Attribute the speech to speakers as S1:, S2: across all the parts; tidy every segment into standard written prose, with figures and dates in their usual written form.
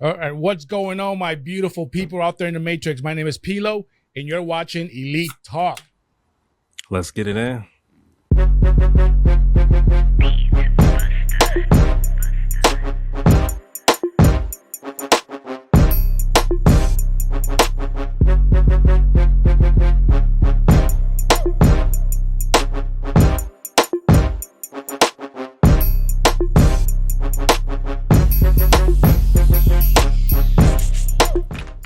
S1: All right, what's going on, my beautiful people out there in the Matrix? My name is Pilo, and you're watching Elite Talk.
S2: Let's get it in.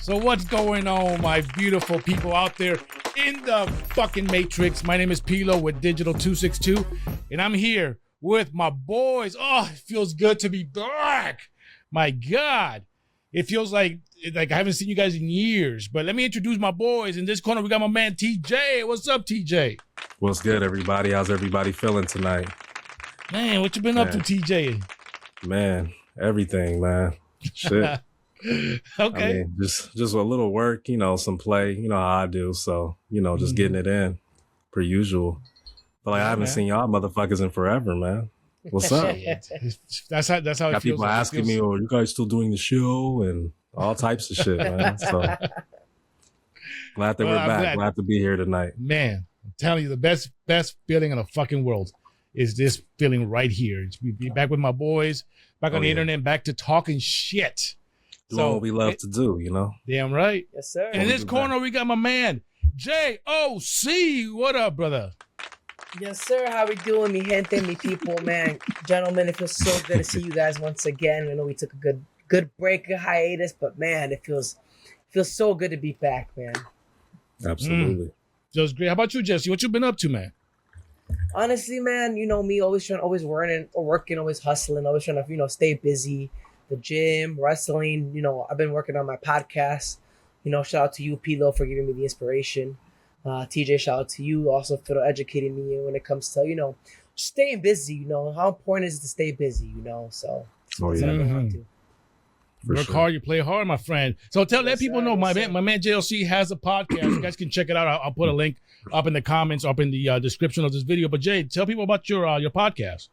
S1: So what's going on, my beautiful people out there in the fucking Matrix? My name is Pilo with Digital 262, and I'm here with my boys. Oh, it feels good to be back. My God. It feels like I haven't seen you guys in years. But let me introduce my boys. In this corner, we got my man TJ. What's up, TJ?
S2: What's good, everybody? How's everybody feeling tonight?
S1: Man, what you been up to, TJ?
S2: Man, everything, man. Shit.
S1: Okay.
S2: I mean, just a little work, some play, how I do. So, just getting it in per usual. But I haven't seen y'all motherfuckers in forever, man. What's up?
S1: That's how it
S2: Got
S1: feels.
S2: people asking me, "Oh, you guys still doing the show?" and all types of shit, man. So glad that we're back. Glad to be here tonight.
S1: Man, I'm telling you, the best feeling in the fucking world is this feeling right here. It's be back with my boys, back on the internet, back to talking shit.
S2: Doing what we love to do,
S1: Damn right.
S3: Yes, sir.
S1: And in this corner, we got my man, J.O.C. What up, brother?
S3: Yes, sir. How we doing, mi gente, mi people, man? Gentlemen, it feels so good to see you guys once again. I know we took a good break, a hiatus, but man, it feels so good to be back, man.
S2: Absolutely.
S1: Feels great. How about you, Jesse? What you been up to, man?
S3: Honestly, man, me, always working, always hustling, always trying to, stay busy. The gym, wrestling, I've been working on my podcast. Shout out to you, Pilo, for giving me the inspiration. TJ, shout out to you also for educating me when it comes to, staying busy, how important is it to stay busy, so that's what I've been up to.
S1: Work hard, you play hard, my friend. So let people know, my man JLC has a podcast. You guys can check it out. I'll put a link up in the comments, up in the description of this video. But Jay, tell people about your podcast.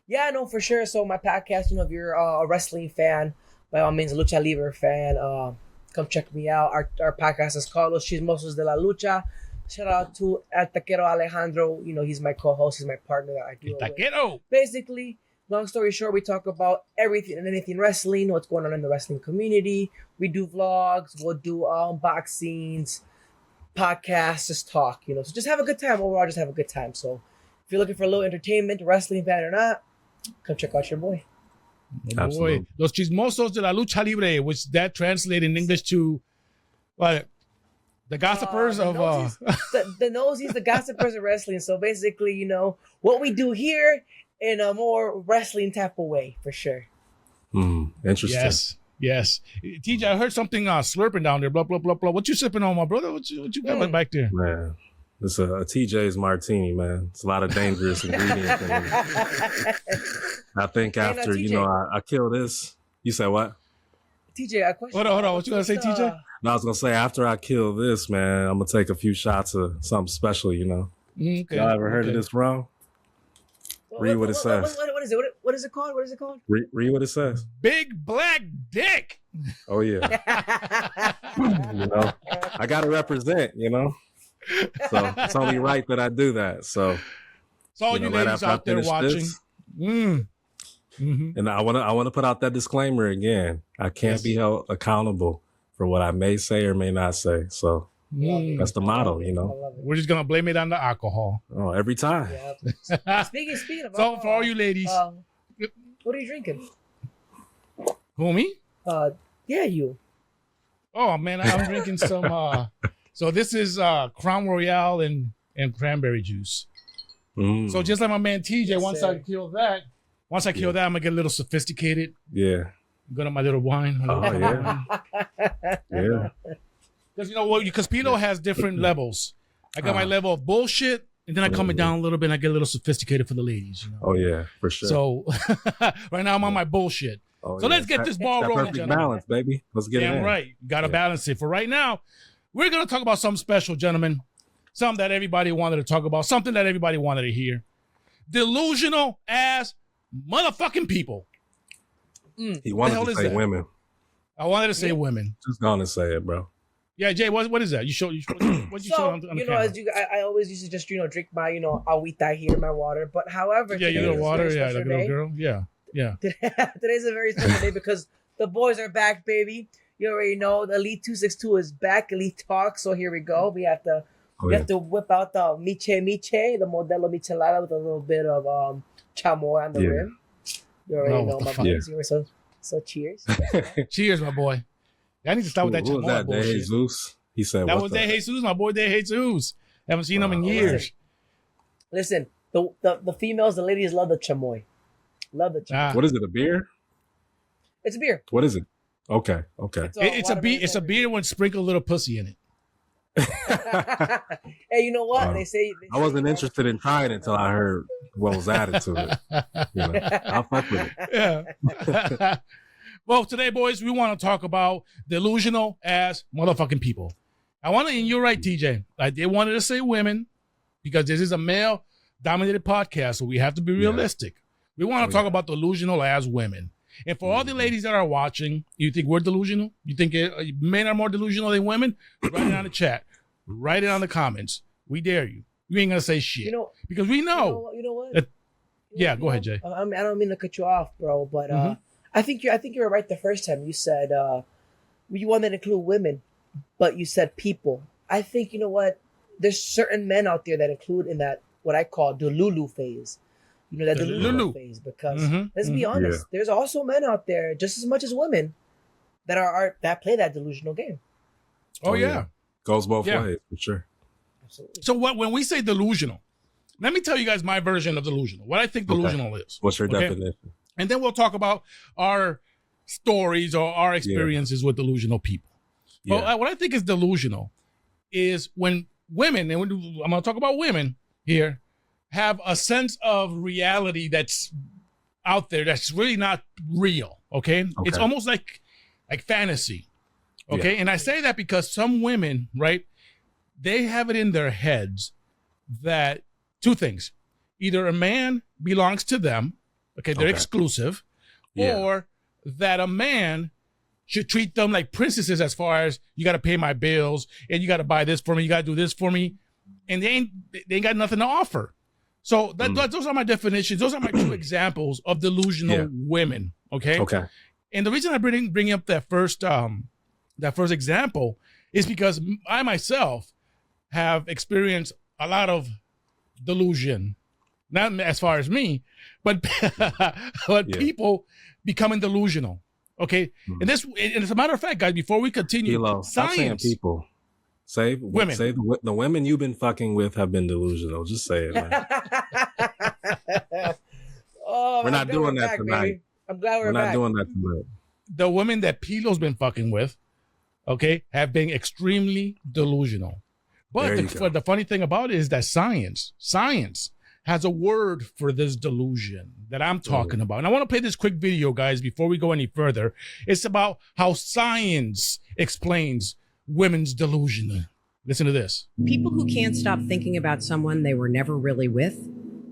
S3: Yeah, no, for sure. So my podcast, if you're a wrestling fan, by all means, a Lucha Libre fan, come check me out. Our podcast is called Los Chismosos de la Lucha. Shout out to El Taquero Alejandro. He's my co-host. He's my partner that I do it with. Basically, long story short, we talk about everything and anything wrestling, what's going on in the wrestling community. We do vlogs. We'll do unboxings, podcasts, just talk, So just have a good time. Overall, just have a good time. So if you're looking for a little entertainment, wrestling fan or not, come check out your boy.
S1: Boy. Los Chismosos de la Lucha Libre, which that translates in English to what? The gossipers of
S3: the nosies, the gossipers of wrestling. So basically, what we do here in a more wrestling type of way, for sure.
S2: Interesting.
S1: Yes. TJ, I heard something slurping down there. Blah blah blah blah. What you sipping on, my brother? What you got back there?
S2: Man. It's a TJ's martini, man. It's a lot of dangerous ingredients in it. I think after, I kill this. You said what?
S3: TJ, a question.
S1: Hold on. What you going to say, TJ?
S2: No, I was going to say, after I kill this, man, I'm going to take a few shots of something special, Okay. Y'all ever heard of this rum? Read what it says.
S3: What is it? What is it called? What is it called?
S2: Read what it says.
S1: Big black dick.
S2: Oh, yeah. I got to represent, So it's only right that I do that. So
S1: all you ladies out there watching.
S2: And I want to put out that disclaimer again. I can't be held accountable for what I may say or may not say. So that's the motto,
S1: We're just gonna blame it on the alcohol.
S2: Oh, every time.
S3: Yeah. Speaking of
S1: so for all you ladies,
S3: what are you drinking?
S1: Who, me?
S3: Yeah, you.
S1: Oh man, I'm drinking some. So this is Crown Royale and cranberry juice. So just like my man TJ, once I kill that, I'm gonna get a little sophisticated.
S2: Yeah.
S1: Go to my little wine.
S2: Yeah.
S1: Because because Pino has different levels. I got my level of bullshit, and then I come it down a little bit and I get a little sophisticated for the ladies.
S2: Oh yeah, for sure.
S1: So right now I'm on my bullshit. So let's get this ball rolling,
S2: perfect balance, baby. Let's get it in.
S1: Right. You got to balance it. For right now, we're going to talk about something special, gentlemen. Something that everybody wanted to talk about. Something that everybody wanted to hear. Delusional ass motherfucking people.
S2: He wanted to say women.
S1: I wanted to say women.
S2: Just gonna say it, bro.
S1: Yeah, Jay, what is that? You showed what you showed on the camera?
S3: As I always used to just drink my agüita here, my water. But however,
S1: yeah, your little water, yeah, like a little girl, yeah.
S3: Today's a very special day because the boys are back, baby. You already know the Elite 262 is back. Elite Talk. So here we go. We have to whip out the Miche, the Modelo Michelada with a little bit of chamoy on the rim. You already know my boys. So cheers.
S1: Cheers, my boy. I need to start with that chamoy
S2: that
S1: bullshit.
S2: De Jesus? He said
S1: that was De Jesus, my boy De Jesus. Haven't seen him in years.
S3: Listen, the females, the ladies love the chamoy. Love the chamoy.
S2: What is it? A beer?
S3: It's a beer.
S2: What is it? Okay.
S1: It's a beer when sprinkle a little pussy in it.
S3: Hey, you know what? They say
S2: I wasn't interested in trying it until I heard what was added to it. I'll fuck with it.
S1: Yeah. Well, today, boys, we want to talk about delusional ass motherfucking people. And you're right, TJ. I did wanted to say women because this is a male-dominated podcast, so we have to be realistic. We want to talk about delusional ass women. And for all the ladies that are watching, you think we're delusional? You think men are more delusional than women? Write it on the chat. Write it on the comments. We dare you. You ain't gonna say shit because we know.
S3: You know what?
S1: Go ahead, Jay.
S3: I don't mean to cut you off, bro, but I think you were right the first time. You said you wanted to include women, but you said people. I think you know what? There's certain men out there that include in that what I call Delulu phase. You know, that Delulu phase, because let's be honest, there's also men out there just as much as women that play that delusional game.
S1: Oh yeah.
S2: Goes both ways for sure.
S3: Absolutely.
S1: So when we say delusional, let me tell you guys my version of delusional. What I think delusional is.
S2: What's your definition?
S1: And then we'll talk about our stories or our experiences with delusional people. But what I think is delusional is when women, and I'm going to talk about women here, have a sense of reality that's out there that's really not real, okay? It's almost like fantasy, okay? And I say that because some women, right, they have it in their heads that two things. Either a man belongs to them, okay, they're exclusive, or that a man should treat them like princesses as far as you got to pay my bills and you got to buy this for me, you got to do this for me, and they ain't got nothing to offer. So those are my definitions. Those are my two examples of delusional women. Okay.
S2: Okay.
S1: And the reason I bring up that first example is because I myself have experienced a lot of delusion, not as far as me, but people becoming delusional. Okay. And as a matter of fact, guys, before we continue,
S2: stop saying people. Say women. Say the women you've been fucking with have been delusional. Just say it, man. We're not doing that tonight.
S3: Baby. I'm glad we're
S2: not doing that tonight.
S1: The women that Pilo's been fucking with, okay, have been extremely delusional. But the funny thing about it is that science has a word for this delusion that I'm talking about. And I want to play this quick video, guys, before we go any further. It's about how science explains women's delusion. Listen to this.
S4: People who can't stop thinking about someone they were never really with,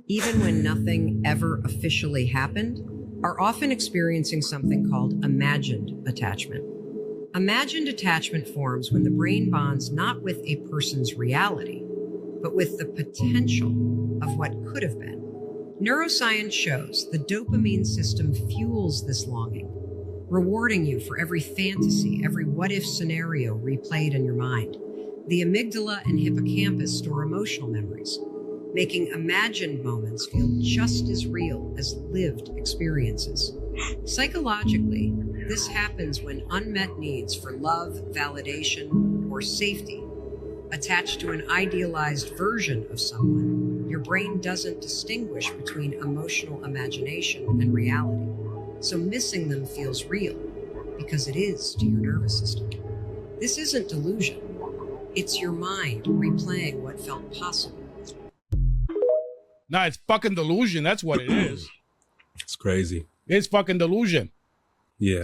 S4: even when nothing ever officially happened, are often experiencing something called imagined attachment. Imagined attachment forms when the brain bonds not with a person's reality, but with the potential of what could have been. Neuroscience shows the dopamine system fuels this longing, rewarding you for every fantasy, every what-if scenario replayed in your mind. The amygdala and hippocampus store emotional memories, making imagined moments feel just as real as lived experiences. Psychologically, this happens when unmet needs for love, validation, or safety attach to an idealized version of someone. Your brain doesn't distinguish between emotional imagination and reality. So missing them feels real because it is to your nervous system. This isn't delusion. It's your mind replaying what felt possible.
S1: Nah, it's fucking delusion. That's what it is.
S2: It's crazy.
S1: It's fucking delusion.
S2: Yeah.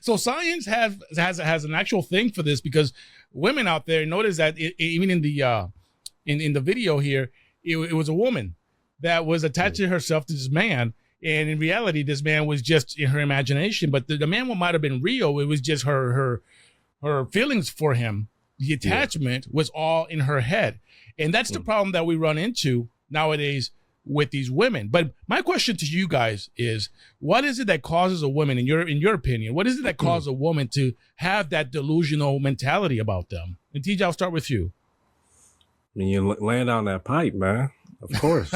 S1: So science has an actual thing for this because women out there notice that even in the video here, it was a woman that was attaching herself to this man. And in reality, this man was just in her imagination, but the man might have been real. It was just her feelings for him. The attachment was all in her head. And that's the problem that we run into nowadays with these women. But my question to you guys is, what is it that causes a woman, in your opinion, what is it that causes a woman to have that delusional mentality about them? And TJ, I'll start with you.
S2: I mean, you land on that pipe, man. Of course.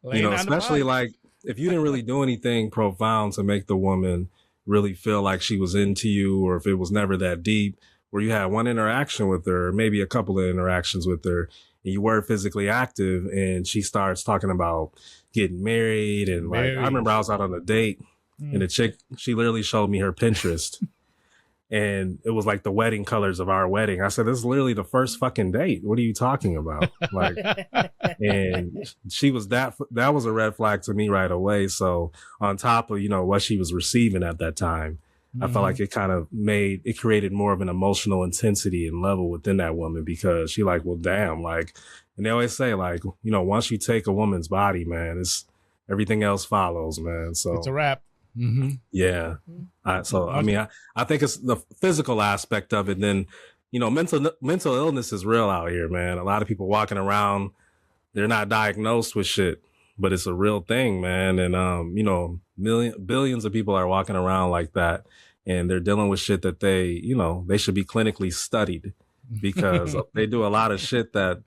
S2: Especially like if you didn't really do anything profound to make the woman really feel like she was into you, or if it was never that deep, where you had one interaction with her, or maybe a couple of interactions with her, and you were physically active, and she starts talking about getting married. And like, I remember I was out on a date and the chick, she literally showed me her Pinterest and it was like the wedding colors of our wedding. I said, this is literally the first fucking date. What are you talking about? Like, and she was that was a red flag to me right away. So on top of, what she was receiving at that time, I felt like it kind of created more of an emotional intensity and level within that woman, because she like, well, damn, like, and they always say like, once you take a woman's body, man, everything else follows, man. So
S1: it's a wrap.
S2: Yeah. I think it's the physical aspect of it. Then, mental illness is real out here, man. A lot of people walking around, they're not diagnosed with shit, but it's a real thing, man. And, billions of people are walking around like that, and they're dealing with shit that they should be clinically studied, because they do a lot of shit that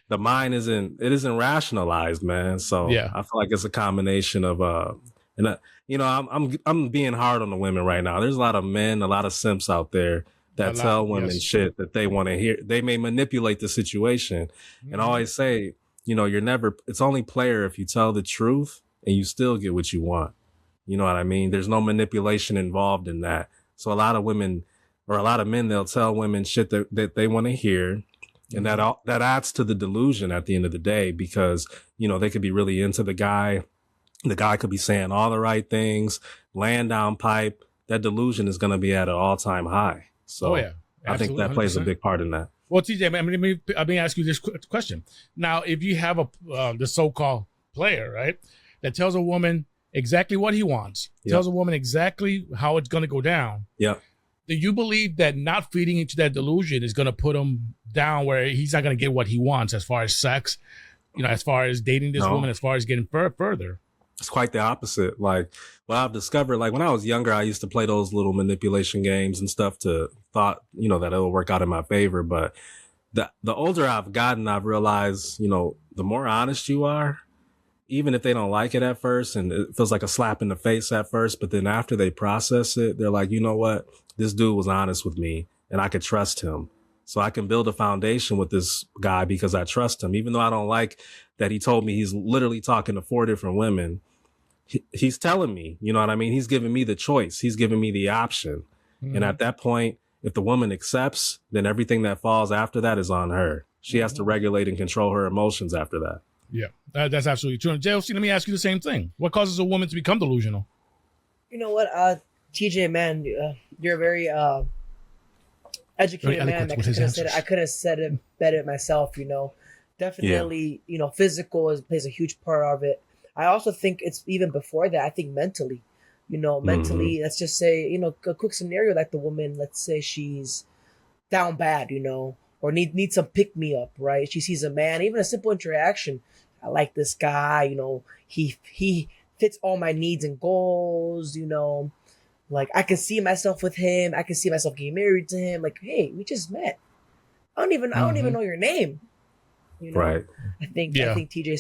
S2: the mind isn't rationalized, man. So yeah. I feel like it's a combination of, I'm being hard on the women right now. There's a lot of men, a lot of simps out there that tell women shit that they want to hear. They may manipulate the situation. And I always say, it's only player if you tell the truth and you still get what you want. You know what I mean? There's no manipulation involved in that. So a lot of women, or a lot of men, they'll tell women shit that they want to hear. And that adds to the delusion at the end of the day, because, they could be really into the guy. The guy could be saying all the right things, laying down pipe. That delusion is going to be at an all-time high. So I think that plays 100%. A big part in that.
S1: Well, TJ, let me ask you this question. Now, if you have the so-called player, right, that tells a woman exactly what he wants, tells a woman exactly how it's going to go down. Yeah. Do you believe that not feeding into that delusion is going to put him down where he's not going to get what he wants as far as sex, as far as dating this woman, as far as getting further?
S2: It's quite the opposite. Like, what I've discovered, like when I was younger, I used to play those little manipulation games and stuff that it'll work out in my favor. But the older I've gotten, I've realized, the more honest you are, even if they don't like it at first and it feels like a slap in the face at first, but then after they process it, they're like, you know what? This dude was honest with me and I could trust him. So I can build a foundation with this guy because I trust him, even though I don't like that he told me he's literally talking to 4 different women. He's telling me, you know what I mean? He's giving me the choice. He's giving me the option. And at that point, if the woman accepts, then everything that falls after that is on her. She has to regulate and control her emotions after that.
S1: Yeah, that's absolutely true. And JLC, let me ask you the same thing. What causes a woman to become delusional?
S3: You know what, TJ, man, you're a very educated man. I could have said it better myself, Definitely, physical plays a huge part of it. I also think it's even before that. I think mentally, let's just say, a quick scenario, like the woman, let's say she's down bad, or needs some pick me up, right? She sees a man, even a simple interaction. I like this guy, he fits all my needs and goals, like I can see myself with him. I can see myself getting married to him. Like, hey, we just met. I don't even know your name.
S2: Right.
S3: I think TJ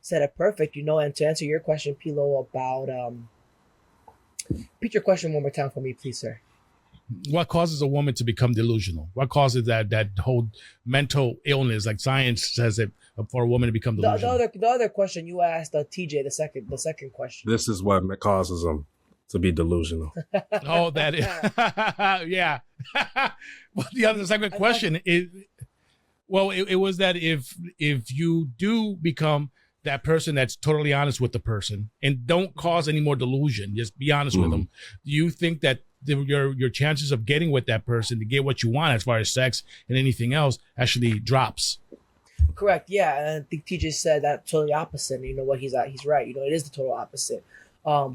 S3: said it perfect, and to answer your question, Pilo, about repeat your question one more time for me, please, sir.
S1: What causes a woman to become delusional? What causes that whole mental illness, like science says it, for a woman to become delusional?
S3: The other question you asked, TJ, the second question.
S2: This is what causes them to be delusional.
S1: Oh, that is, yeah. Well, the second question is, it was that if you do become that person that's totally honest with the person and don't cause any more delusion, just be honest with them, do you think that your chances of getting with that person to get what you want as far as sex and anything else actually drops?
S3: Correct. Yeah, and I think TJ said that totally opposite. And you know what? He's right. You know, it is the total opposite.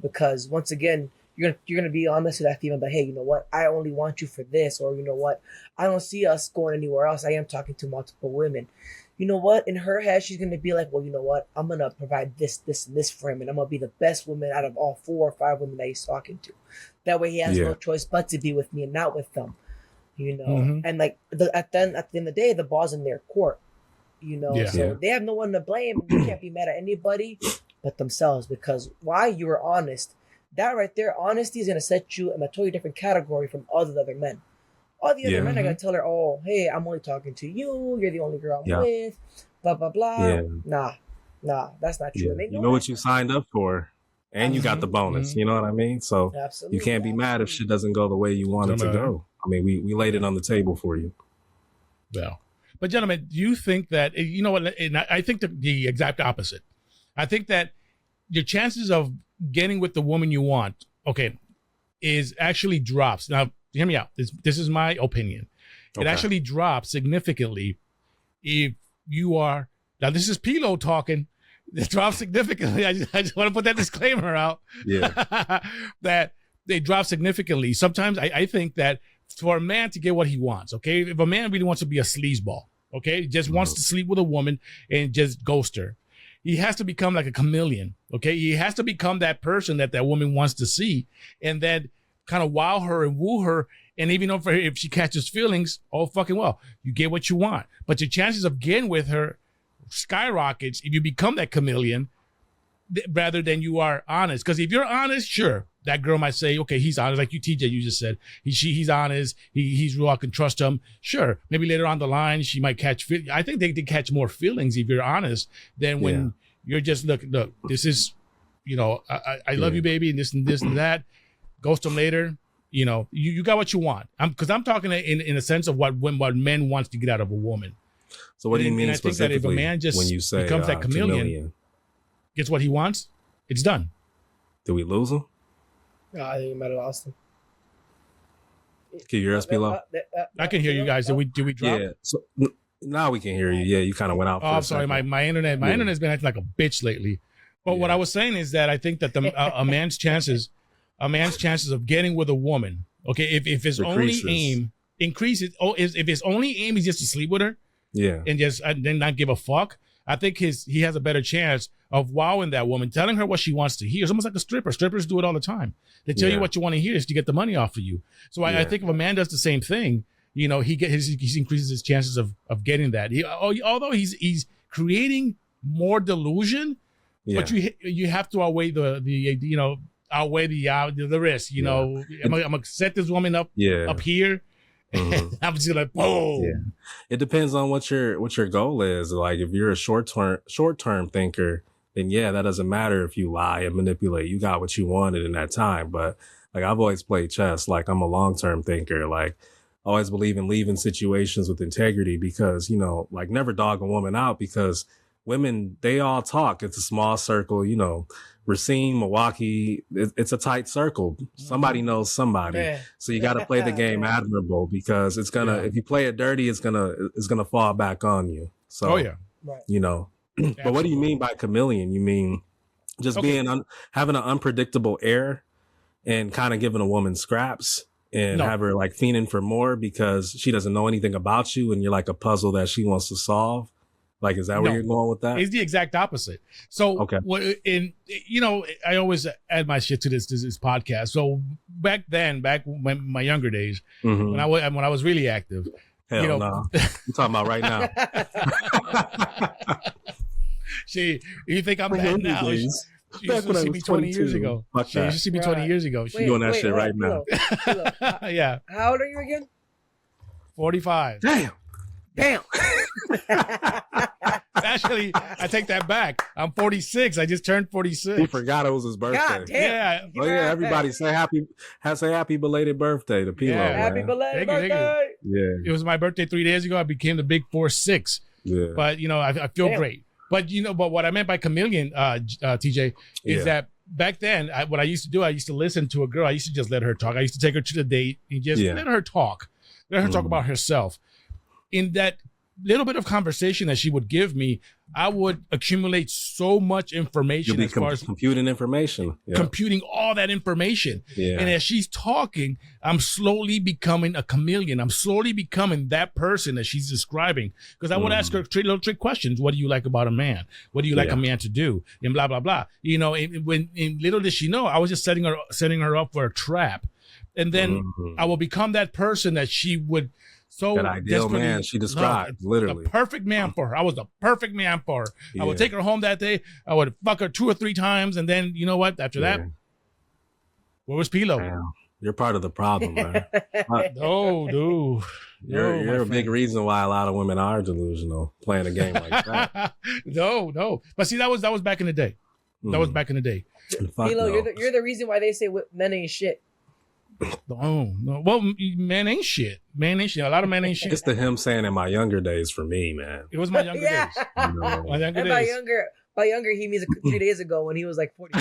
S3: Because once again, you're gonna be honest with that female, but hey, you know what? I only want you for this, or you know what? I don't see us going anywhere else. I am talking to multiple women. You know what? In her head, she's gonna be like, well, you know what? I'm gonna provide this, this, and this for him, and I'm gonna be the best woman out of all 4 or 5 women that he's talking to. That way, he has no choice but to be with me and not with them. You know, and like at the end of the day, the ball's in their court. You know, so they have no one to blame. They can't be mad at anybody but themselves, because why? You were honest. That right there, honesty is gonna set you in a totally different category from all the other men. All the other men are gonna tell her, "Oh, hey, I'm only talking to you. You're the only girl I'm with." Blah blah blah. Yeah. Nah, that's not true.
S2: You know what you signed up for, and you got the bonus. You know what I mean? So you can't be mad if shit doesn't go the way you want it to go. I mean, we laid it on the table for you.
S1: Well, but gentlemen, do you think that, you know what? And I think the exact opposite. I think that your chances of getting with the woman you want, is actually drops. Now, hear me out. This is my opinion. It actually drops significantly if you are, now this is Pilo talking, it drops significantly. I just want to put that disclaimer out. Yeah. That they drop significantly. Sometimes I think that for a man to get what he wants, if a man really wants to be a sleazeball, just wants to sleep with a woman and just ghost her, he has to become like a chameleon, He has to become that person that woman wants to see, and then kind of wow her and woo her. And even if she catches feelings, oh, fucking well, you get what you want. But your chances of getting with her skyrockets if you become that chameleon rather than you are honest. Because if you're honest, sure, that girl might say, okay, he's honest. Like you, TJ, you just said, he's honest. He's real. I can trust him. Sure. Maybe later on the line, she might catch I think they catch more feelings if you're honest than when you're just, look, this is, you know, I love you, baby, and this and that. Ghost them later. You know, you got what you want. Because I'm talking in a sense of what men wants to get out of a woman.
S2: So what do you mean
S1: specifically? I think that if a man just
S2: when you say,
S1: becomes that chameleon, gets what he wants, it's done.
S2: Did we lose him?
S3: No, I think you might have lost him.
S2: Can you hear us, Pilo?
S1: I can hear you guys. Did we drop?
S2: Yeah. So now we can hear you. Yeah, you kind of went out.
S1: Oh, I'm sorry. My internet's been acting like a bitch lately. But what I was saying is that I think that a man's chances of getting with a woman, if his only aim increases, if his only aim is just to sleep with her, and then not give a fuck, I think he has a better chance of wowing that woman, telling her what she wants to hear. It's almost like a stripper. Strippers do it all the time. They tell you what you want to hear is to get the money off of you. So I think if a man does the same thing, you know, he increases his chances of getting that. Although he's creating more delusion, but you have to outweigh the risk. You know, I'm gonna set this woman up here. I'm just like, boom.
S2: Yeah. It depends on what your goal is. Like if you're a short term thinker, then that doesn't matter if you lie and manipulate. You got what you wanted in that time. But like I've always played chess. Like I'm a long term thinker. Like I always believe in leaving situations with integrity because, you know, like never dog a woman out because women, they all talk. It's a small circle, you know. Racine, Milwaukee, it's a tight circle. Somebody knows somebody. Man. So you got to play the game admirable because it's going to, if you play it dirty, it's going to fall back on you. So, you know, but what do you mean by chameleon? You mean just being, having an unpredictable air and kind of giving a woman scraps and have her like fiending for more because she doesn't know anything about you and you're like a puzzle that she wants to solve? Like, is that where you're going with that?
S1: It's the exact opposite. So, you know, I always add my shit to this podcast. So back when my younger days, when I was really active,
S2: you know, you're talking about right now.
S1: You think I'm bad now? She used to see me 20 years ago. She used to see me 20 years ago.
S2: She's doing that shit right now.
S3: Yeah. How old are you again?
S1: 45.
S3: Damn.
S1: Actually, I take that back. I'm 46. I just turned 46.
S2: He forgot it was his birthday.
S3: God damn.
S1: Yeah.
S2: Oh yeah. Everybody say happy belated birthday to Pilo.
S3: Yeah. Happy belated birthday.
S2: Yeah.
S1: It was my birthday 3 days ago. I became the big 4-6. Yeah. But you know, I feel great. But you know, but what I meant by chameleon, TJ, is that back then, what I used to do, I used to listen to a girl. I used to just let her talk. I used to take her to the date and just let her talk. Let her talk about herself. In that little bit of conversation that she would give me, I would accumulate so much information.
S2: You'll be
S1: as far as
S2: computing information. Yeah.
S1: computing all that information.
S2: Yeah.
S1: And as she's talking, I'm slowly becoming a chameleon. I'm slowly becoming that person that she's describing. Because I would ask her little trick questions. What do you like about a man? What do you like a man to do? And blah, blah, blah. You know, and little did she know, I was just setting her up for a trap. And then I will become that person that she would that
S2: ideal man she described, literally.
S1: The perfect man for her. I was the perfect man for her. Yeah. I would take her home that day. I would fuck her 2 or 3 times. And then, you know what? After that, where was Pilo?
S2: Damn. You're part of the problem, man.
S1: No, dude.
S2: You're a big reason why a lot of women are delusional playing a game like that.
S1: No. But see, that was back in the day. That was back in the day.
S3: Pilo, you're the reason why they say men ain't shit.
S1: Oh no! Well, man ain't shit. Man ain't shit. A lot of men ain't shit.
S2: It's the him saying in my younger days for me, man.
S1: It was my younger days. You know, my younger days.
S3: By younger, he means 3 days ago when he was like 40.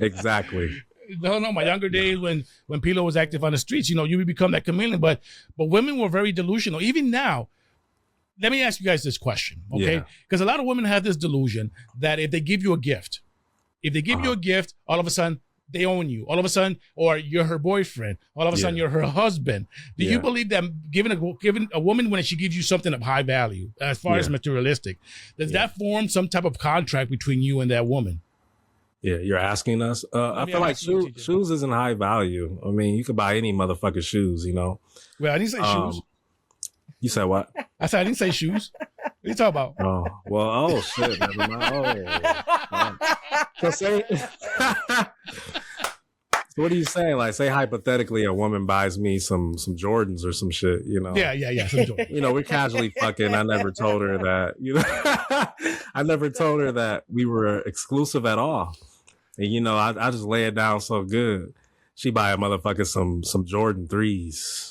S2: Exactly.
S1: No, my younger days when Pilo was active on the streets, you know, you would become that chameleon. But women were very delusional. Even now, let me ask you guys this question, okay? Because a lot of women have this delusion that if they give you a gift, all of a sudden, they own you. All of a sudden, or you're her boyfriend. All of a sudden, you're her husband. Do you believe that giving a woman, when she gives you something of high value, as far as materialistic, does that form some type of contract between you and that woman?
S2: Yeah, you're asking us. I feel like shoes isn't high value. I mean, you could buy any motherfucking shoes, you know.
S1: Well, I didn't say shoes.
S2: You said what?
S1: I said I didn't say shoes. What are you talking about?
S2: Oh, well, shit. Never mind. So say, so what are you saying? Like, say hypothetically, a woman buys me some Jordans or some shit, you know?
S1: Yeah, some Jordans.
S2: You know, we're casually fucking. I never told her that, you know? I never told her that we were exclusive at all. And, you know, I just lay it down so good. She buy a motherfucker some Jordan 3s.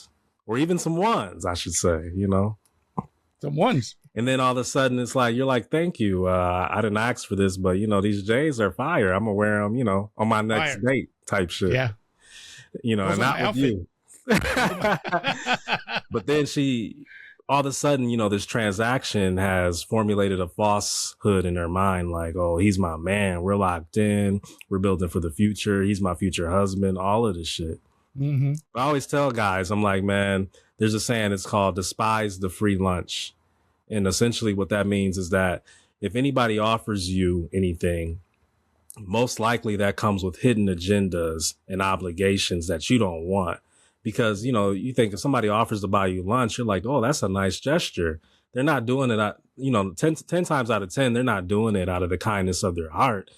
S2: Or even some 1s, I should say, you know?
S1: Some 1s.
S2: And then all of a sudden, it's like, you're like, thank you. I didn't ask for this, but, you know, these J's are fire. I'm going to wear them, you know, on my next date type shit.
S1: Yeah.
S2: You know, and not with you. But then all of a sudden, you know, this transaction has formulated a falsehood in her mind. Like, oh, he's my man. We're locked in. We're building for the future. He's my future husband. All of this shit.
S1: Mm-hmm.
S2: I always tell guys, I'm like, man, there's a saying, it's called despise the free lunch. And essentially what that means is that if anybody offers you anything, most likely that comes with hidden agendas and obligations that you don't want. Because, you know, you think if somebody offers to buy you lunch, you're like, oh, that's a nice gesture. They're not doing it, 10 times out of 10, they're not doing it out of the kindness of their heart.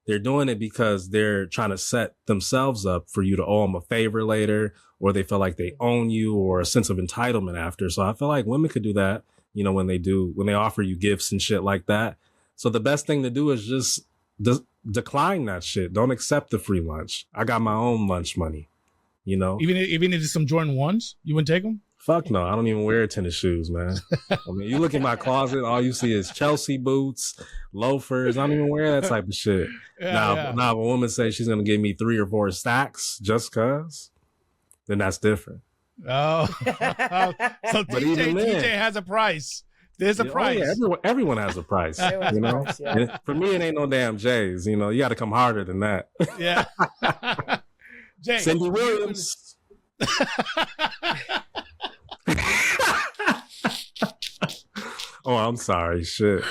S2: They're doing it because they're trying to set themselves up for you to owe them a favor later, or they feel like they own you, or a sense of entitlement after. So I feel like women could do that, you know, when they offer you gifts and shit like that. So the best thing to do is just decline that shit. Don't accept the free lunch. I got my own lunch money, you know?
S1: Even if it's some Jordan 1s, you wouldn't take them?
S2: Fuck no. I don't even wear tennis shoes, man. I mean, you look in my closet, all you see is Chelsea boots, loafers. I don't even wear that type of shit. Now, if a woman says she's going to give me 3 or 4 stacks just cause, then that's different.
S1: Oh. So TJ has a price. There's a price.
S2: Yeah, everyone has a price, you know? Price, yeah. For me, it ain't no damn J's, you know? You got to come harder than that.
S1: Yeah. Jay,
S2: Cindy Williams. Oh, I'm sorry. Shit.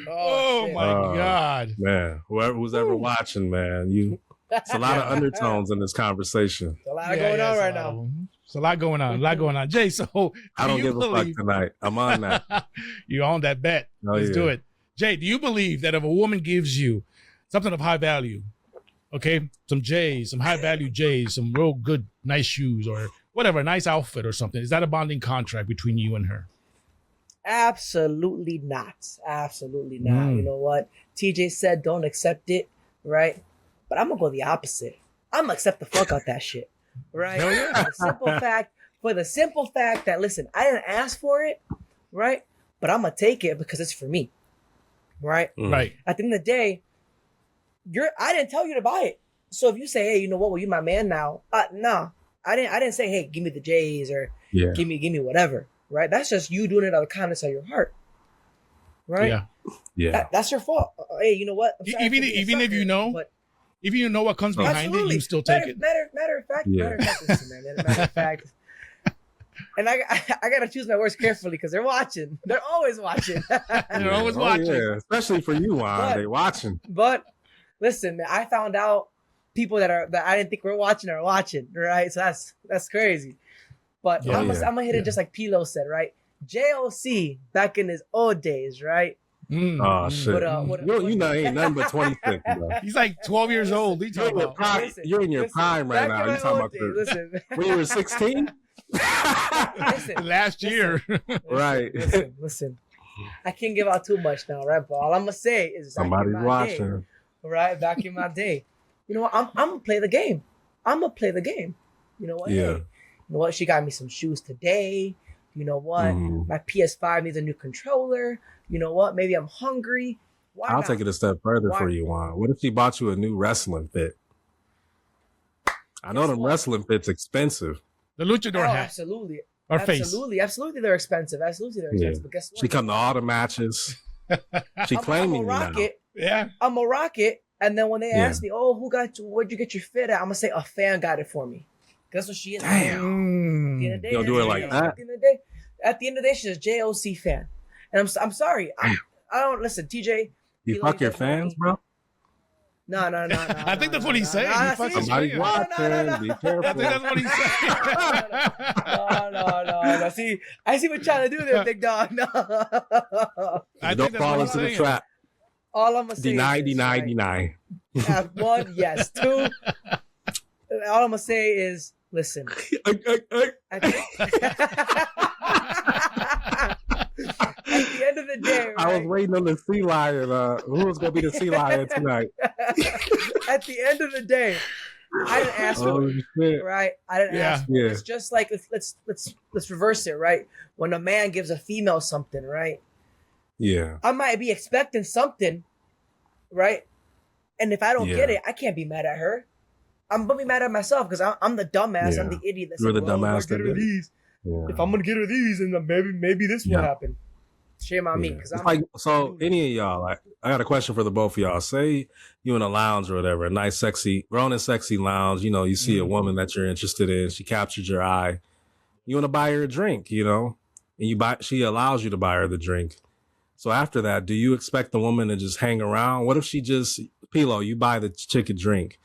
S1: Oh my God.
S2: Man, who's ever watching, man, it's a lot of undertones in this conversation.
S3: There's a lot going on right now.
S1: It's a lot going on. Jay, so
S2: I don't give a fuck tonight. I'm on that.
S1: You on that bet. Let's do it. Jay, do you believe that if a woman gives you something of high value, okay, some J's, some high value J's, some real good, nice shoes or whatever, a nice outfit or something, is that a bonding contract between you and her?
S3: Absolutely not. Absolutely not. You know what? TJ said don't accept it, right? But I'm going to go the opposite. I'm going to accept the fuck out that shit, right? For the simple fact that, listen, I didn't ask for it, right? But I'm going to take it because it's for me, right?
S1: Right.
S3: At the end of the day, I didn't tell you to buy it. So if you say, hey, you know what? Well, you my man now. No, I didn't say, hey, give me the J's or give me whatever. right? That's just you doing it out of the kindness of your heart, right?
S2: Yeah.
S3: That's your fault. Hey, you know what?
S1: Even if you know, if you know what comes behind it, you still take it.
S3: Matter of fact, listen, man. Matter of fact. And I gotta choose my words carefully because they're watching. They're always watching.
S1: They're always watching.
S2: Yeah. Especially for you, Juan. They're watching.
S3: But listen, man, I found out people that I didn't think were watching are watching, right? So that's crazy. But I'm gonna hit it just like Pilo said, right? JOC back in his old days, right?
S2: Oh shit! You know, ain't nothing but 26. Bro.
S1: He's like 12 years old.
S2: You're in your prime right now. You talking about when you were 16?
S1: Last year,
S2: right?
S3: Listen. I can't give out too much now, right? But all I'm gonna say is
S2: somebody's watching,
S3: day, right? Back in my day, you know what? I'm gonna play the game. I'm gonna play the game. You know what?
S2: Yeah.
S3: Hey, you know what? She got me some shoes today. You know what? My PS5 needs a new controller. You know what? Maybe I'm hungry.
S2: I'll take it a step further for you, Juan. What if she bought you a new wrestling fit? I know them wrestling fits expensive.
S1: The luchador hat.
S3: Absolutely.
S1: Or
S3: absolutely.
S1: face.
S3: Absolutely, they're expensive. Absolutely, they're expensive. But guess what?
S2: She come to all the matches. She claiming
S3: I'm gonna rock it.
S1: Yeah.
S3: I'm gonna rock it. And then when they ask me, "Oh, where'd you get your fit at?" I'm gonna say a fan got it for me. That's what she is.
S2: Damn.
S3: At the end of the day,
S2: You'll do it like that.
S3: At the end of the day, she's a JOC fan. And I'm sorry. I don't listen, TJ.
S2: You fuck your fans, bro?
S3: No.
S1: I think that's what he's saying.
S2: Somebody's watching. Be careful.
S1: I think that's what he's saying.
S3: No. See, I see what you're trying to do there, big dog. No.
S2: Don't fall into the trap.
S3: All I'm gonna say
S2: deny.
S3: One, yes. Two. All I'm gonna say is, listen. At the end of the day, right?
S2: I was waiting on the sea lion. Who was gonna be the sea lion tonight?
S3: At the end of the day, I didn't ask for it, right? I didn't ask for it. It's just like let's reverse it, right? When a man gives a female something, right?
S2: Yeah.
S3: I might be expecting something, right? And if I don't get it, I can't be mad at her. I'm gonna be mad at myself because I'm the dumbass. I'm the idiot that's
S2: the dumbass.
S3: Get her these. If I'm gonna get her these, and maybe this will happen. Shame on me. Because
S2: so any of y'all, like, I got a question for the both of y'all. Say you in a lounge or whatever, a nice, sexy, grown and sexy lounge. You know, you see a woman that you're interested in. She captured your eye. You want to buy her a drink, you know, and she allows you to buy her the drink. So after that, do you expect the woman to just hang around? What if she just, Pilo, you buy the chick a drink.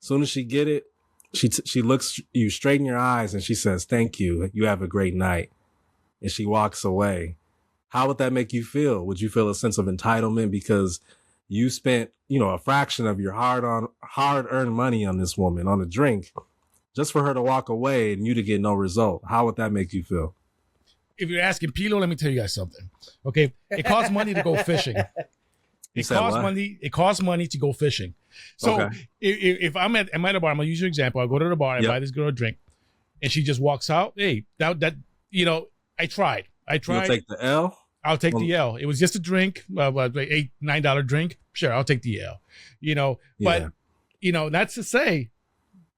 S2: As soon as she get it, she looks you straight in your eyes and she says, "Thank you. You have a great night." And she walks away. How would that make you feel? Would you feel a sense of entitlement because you spent, you know, a fraction of your hard-earned money on this woman, on a drink, just for her to walk away and you to get no result? How would that make you feel?
S1: If you're asking Pilo, let me tell you guys something. Okay, it costs money to go fishing. It costs money to go fishing. So if I'm at a bar, I'm gonna use your example. I go to the bar and buy this girl a drink, and she just walks out. Hey, that you know, I tried.
S2: You'll take the L.
S1: I'll take the L. It was just a drink, $8-9 drink. Sure, I'll take the L. You know, but you know, that's to say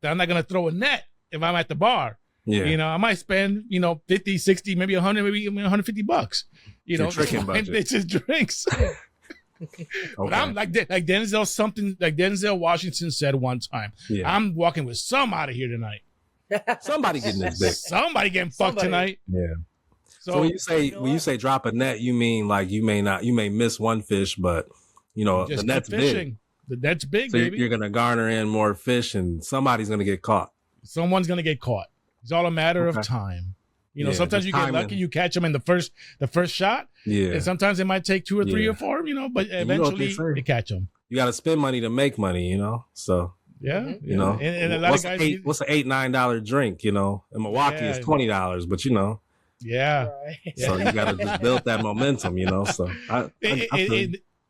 S1: that I'm not gonna throw a net if I'm at the bar. Yeah. You know, I might spend, you know, 50, 60, maybe 100, maybe $150. You know, it's just drinks. But I'm like Denzel Washington said one time. Yeah. I'm walking with some out of here tonight.
S2: Somebody getting this dick.
S1: Somebody getting fucked tonight.
S2: Yeah. So when you say drop a net, you mean like you may miss one fish, but you know the net's big.
S1: The net's big,
S2: so
S1: baby.
S2: You're gonna garner in more fish, and somebody's gonna get caught.
S1: Someone's gonna get caught. It's all a matter of time. You know, sometimes you get lucky, you catch them in the first shot. Yeah. And sometimes it might take 2 or 3 or 4, you know, but eventually you catch them.
S2: You got to spend money to make money, you know? So, you know, and a lot of guys. What's an $8-9 drink, you know? In Milwaukee, it's $20, but you know.
S1: Yeah.
S2: So you got to just build that momentum, you know? So,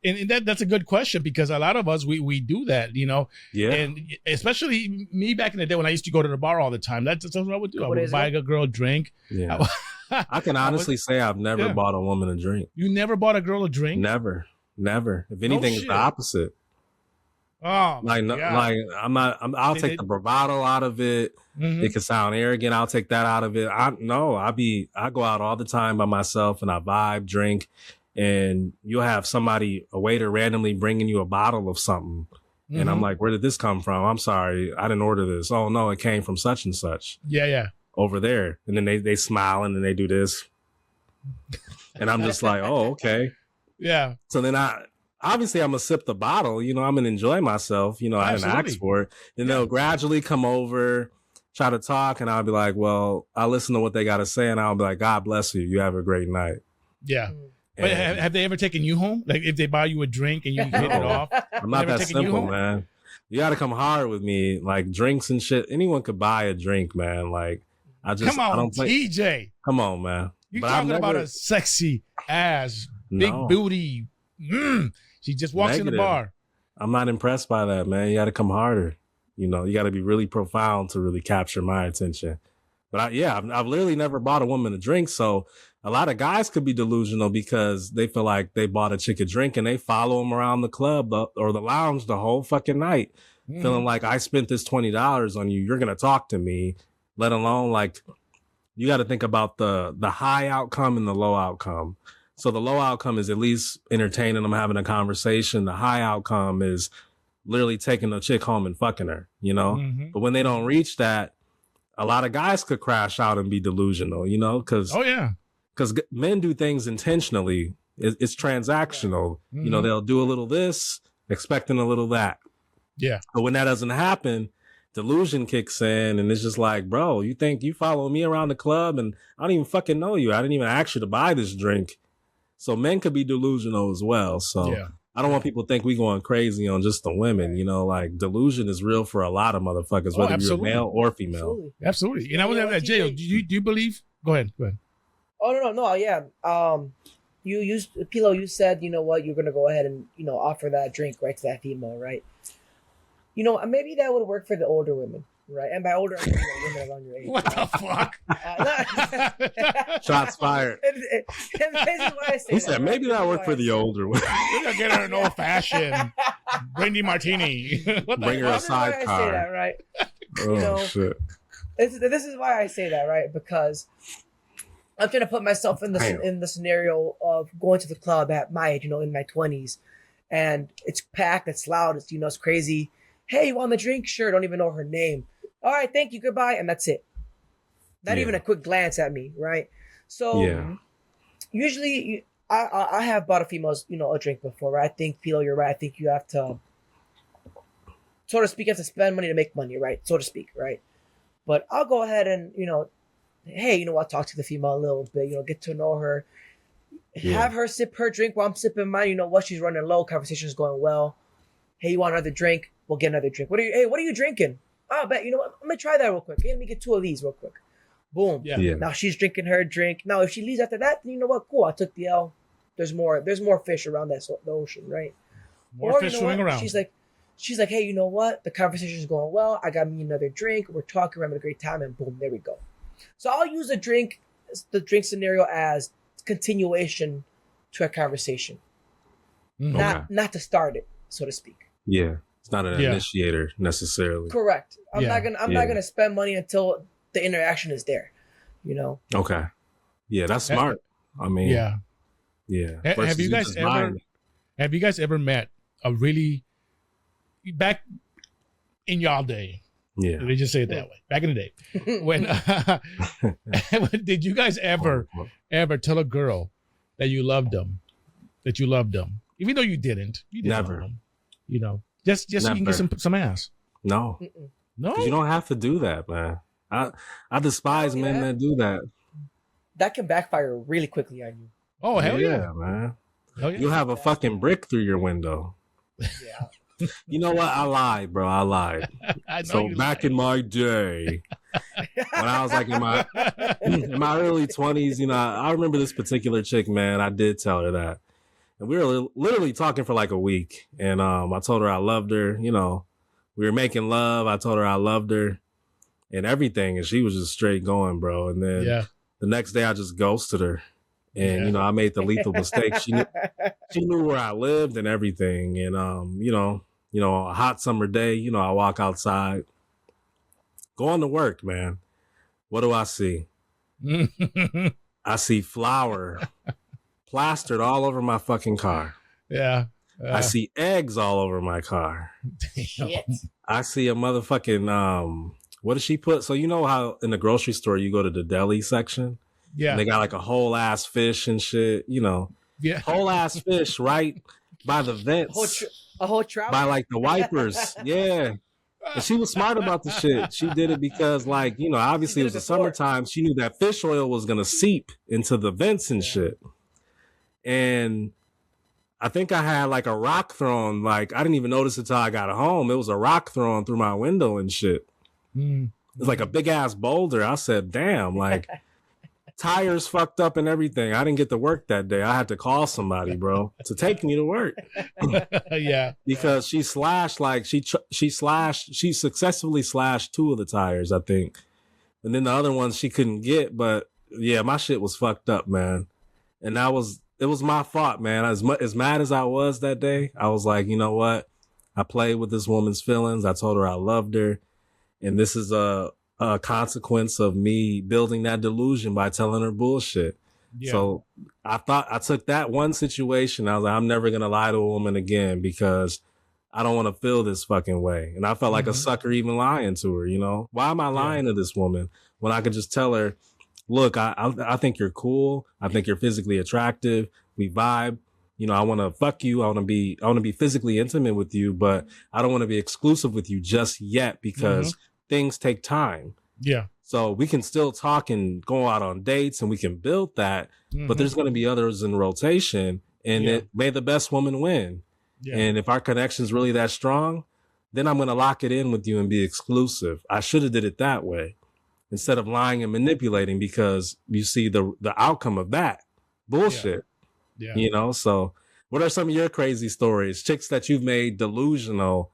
S1: And that's a good question because a lot of us, we do that, you know? Yeah. And especially me back in the day when I used to go to the bar all the time, that's what I would do. I would buy a girl a drink.
S2: Yeah. I can honestly say I've never bought a woman a drink.
S1: You never bought a girl a drink?
S2: Never. If anything, it's the opposite.
S1: Oh,
S2: I'll take the bravado out of it. Mm-hmm. It can sound arrogant. I'll take that out of it. I go out all the time by myself and I vibe, drink, and you'll have a waiter randomly bringing you a bottle of something. Mm-hmm. And I'm like, where did this come from? I'm sorry, I didn't order this. Oh no, it came from such and such.
S1: Yeah.
S2: Over there. And then they smile and then they do this. And I'm just like, oh, okay.
S1: Yeah.
S2: So then obviously I'm gonna sip the bottle, I'm gonna enjoy myself. I didn't ask for it. Then they'll gradually come over, try to talk, and I'll be like, well, I'll listen to what they gotta say, and I'll be like, God bless you. You have a great night.
S1: Yeah. But have they ever taken you home? Like if they buy you a drink and you hit it off?
S2: I'm not that simple, man. You gotta come hard with me. Like drinks and shit. Anyone could buy a drink, man. Like I don't play.
S1: TJ.
S2: Come on, man.
S1: You talking about a sexy ass, big booty. She just walks in the bar.
S2: I'm not impressed by that, man. You got to come harder. You got to be really profound to really capture my attention. But I've literally never bought a woman a drink. So a lot of guys could be delusional because they feel like they bought a chick a drink and they follow them around the club or the lounge the whole fucking night, feeling like I spent this $20 on you. You're going to talk to me, let alone like you got to think about the high outcome and the low outcome. So the low outcome is at least entertaining them, having a conversation. The high outcome is literally taking a chick home and fucking her, Mm-hmm. But when they don't reach that, a lot of guys could crash out and be delusional, because men do things intentionally. It's transactional. Mm-hmm. They'll do a little this, expecting a little that.
S1: Yeah.
S2: But when that doesn't happen, delusion kicks in and it's just like, bro, you think you follow me around the club and I don't even fucking know you. I didn't even ask you to buy this drink. So men could be delusional as well. So I don't want people to think we going crazy on just the women, like delusion is real for a lot of motherfuckers, whether you're male or female.
S1: Absolutely. And I was at jail. Do you believe? Go ahead.
S3: Oh, no. Yeah. You used Pilo, you said, you know what, you're going to go ahead and, offer that drink right to that female, right? Maybe that would work for the older women, right? And by older, I mean women around your age.
S1: What the fuck?
S2: Shots fired.
S3: And this is why I say
S2: he said maybe that worked for the older women.
S1: We're going to get her an old-fashioned brandy martini.
S2: Bring her a sidecar.
S3: I say that, right?
S2: Shit.
S3: This is why I say that, right? Because I'm trying to put myself in the scenario of going to the club at my age, in my 20s. And it's packed, it's loud, it's crazy. Hey, you want the drink? Sure, don't even know her name. All right, thank you, goodbye, and that's it. Not even a quick glance at me, right? So usually I have bought a female's, a drink before, right? I think, Pilo, you're right. I think you have to, so to speak, you have to spend money to make money, right? So to speak, right? But I'll go ahead and, hey, I'll talk to the female a little bit, get to know her. Have her sip her drink while I'm sipping mine. She's running low, conversation's going well. Hey, you want another drink? We'll get another drink. What are you drinking? Oh, I bet, what? Let me try that real quick. Hey, let me get 2 of these real quick. Boom. Yeah. Now she's drinking her drink. Now, if she leaves after that, then you know what? Cool, I took the L. There's more fish around the ocean, right?
S1: More fish swimming around.
S3: She's like, hey, you know what? The conversation's going well. I got me another drink. We're talking, we're having a great time, and boom, there we go. So I'll use the drink scenario as continuation to a conversation, not to start it, so to speak.
S2: Yeah, it's not an initiator necessarily.
S3: Correct. I'm not gonna spend money until the interaction is there.
S2: Okay. Yeah, that's smart. I mean, yeah.
S1: Have you guys ever met a really back in y'all day?
S2: Yeah.
S1: They just say it that way. Back in the day, when did you guys ever tell a girl that you loved them, even though you didn't? You didn't
S2: Never.
S1: love them, just so you can get some ass.
S2: No.
S1: No,
S2: you don't have to do that, man. I despise men that do that.
S3: That can backfire really quickly on you.
S1: Oh hell yeah,
S2: man!
S1: Hell yeah.
S2: You'll have a fucking brick through your window.
S3: Yeah.
S2: You know what? I lied, bro. I lied. So back in my day, when I was like in my early 20s, I remember this particular chick, man. I did tell her that, and we were literally talking for like a week. And I told her I loved her. We were making love. I told her I loved her, and everything, and she was just straight going, bro. And then the next day, I just ghosted her. And, I made the lethal mistake. She knew where I lived and everything. And, a hot summer day, I walk outside, going to work, man. What do I see? I see flour plastered all over my fucking car.
S1: Yeah.
S2: I see eggs all over my car.
S3: Shit.
S2: I see a motherfucking, what does she put? So you know how in the grocery store you go to the deli section?
S1: Yeah.
S2: And they got like a whole ass fish and shit,
S1: Yeah.
S2: whole ass fish right by the vents.
S3: A whole trout?
S2: By like the wipers. Yeah. And she was smart about the shit. She did it because obviously it was the summertime. She knew that fish oil was going to seep into the vents and shit. And I think I had like a rock thrown. Like I didn't even notice it till I got home. It was a rock thrown through my window and shit. It was like a big ass boulder. I said, damn, like tires fucked up and everything. I didn't get to work that day. I had to call somebody, bro, to take me to work.
S1: Yeah.
S2: Because she slashed, like she successfully slashed 2 of the tires, I think. And then the other ones she couldn't get. But yeah, my shit was fucked up, man. And it was my fault, man. As mad as I was that day, I was like, you know what? I played with this woman's feelings. I told her I loved her. And this is a consequence of me building that delusion by telling her bullshit. Yeah. So I took that one situation. I was like, I'm never going to lie to a woman again because I don't want to feel this fucking way. And I felt like a sucker even lying to her, Why am I lying to this woman when I could just tell her, look, I think you're cool. I think you're physically attractive. We vibe. I want to fuck you. I want to be physically intimate with you, but I don't want to be exclusive with you just yet because things take time. Yeah. So we can still talk and go out on dates and we can build that, but there's going to be others in rotation and it may the best woman win. Yeah. And if our connection's really that strong, then I'm going to lock it in with you and be exclusive. I should have did it that way instead of lying and manipulating because you see the outcome of that bullshit. Yeah. So what are some of your crazy stories? Chicks that you've made delusional.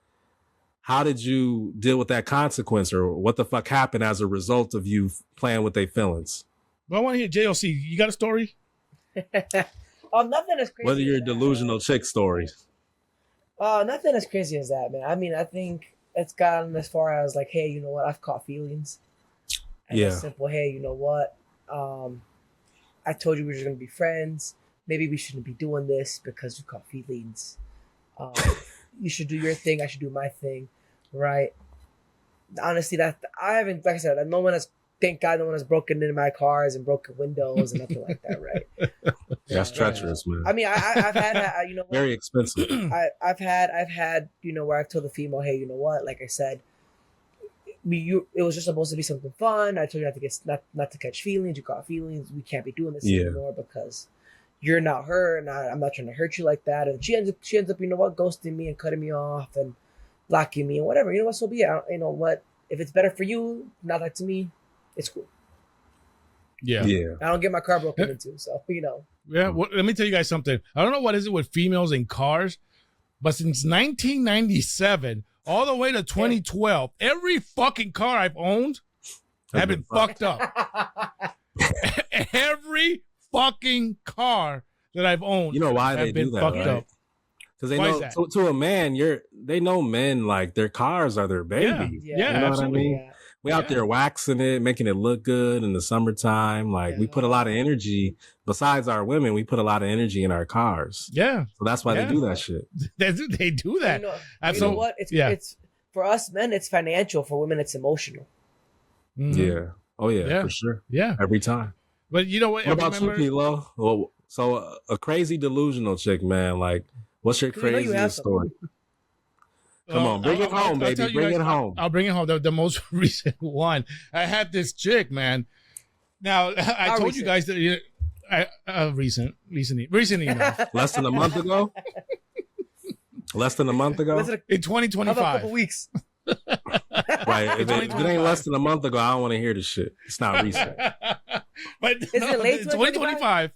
S2: How did you deal with that consequence or what the fuck happened as a result of you playing with their feelings?
S1: Well, I want to hear JLC. You got a story?
S3: Nothing as crazy.
S2: What are your delusional chick stories?
S3: Nothing as crazy as that, man. I mean, I think it's gotten as far as like, hey, you know what? I've caught feelings. And it's simple, hey, you know what? I told you we were just going to be friends. Maybe we shouldn't be doing this because you caught feelings. You should do your thing. I should do my thing. Right. Honestly, like I said, thank God no one has broken into my cars and broken windows and nothing like that. Right.
S2: That's treacherous, man.
S3: I mean, I've had,
S2: very expensive.
S3: I've had, where I've told the female, hey, you know what? Like I said, it was just supposed to be something fun. I told you not to catch feelings. You caught feelings. We can't be doing this anymore because you're not her, and I'm not trying to hurt you like that. And she ends up, ghosting me and cutting me off and blocking me and whatever. You know what? So be it. You know what? If it's better for you, not like to me, it's cool. Yeah. I don't get my car broken into, so
S1: Yeah. Well, let me tell you guys something. I don't know what is it with females in cars, but since 1997 all the way to 2012, every fucking car I've owned have been fucked up. Every fucking car that I've owned.
S2: You know why they do that, right? Because they know to a man, they know men like their cars are their baby.
S1: Yeah,
S2: you know
S1: absolutely.
S2: what I mean? Yeah. We out there waxing it, making it look good in the summertime. Like we put a lot of energy. Besides our women, we put a lot of energy in our cars. Yeah. So that's why they do that shit.
S1: They do that.
S3: You know what? It's for us men, it's financial. For women, it's emotional.
S2: Mm-hmm. Yeah. Oh yeah, for sure. Yeah. Every time.
S1: But you know what?
S2: What about you, Pilo? Well, so a crazy delusional chick, man. Like, what's your craziest story? Come on, bring it home, baby. Bring it home.
S1: I'll bring it home. The most recent one. I had this chick, man. Now, I told you guys that recently enough.
S2: Less than a month ago? Less than a month ago?
S1: In 2025.
S3: How about a couple weeks?
S2: Right. If it ain't less than a month ago, I don't want to hear this shit. It's not recent.
S1: But is it late 2025?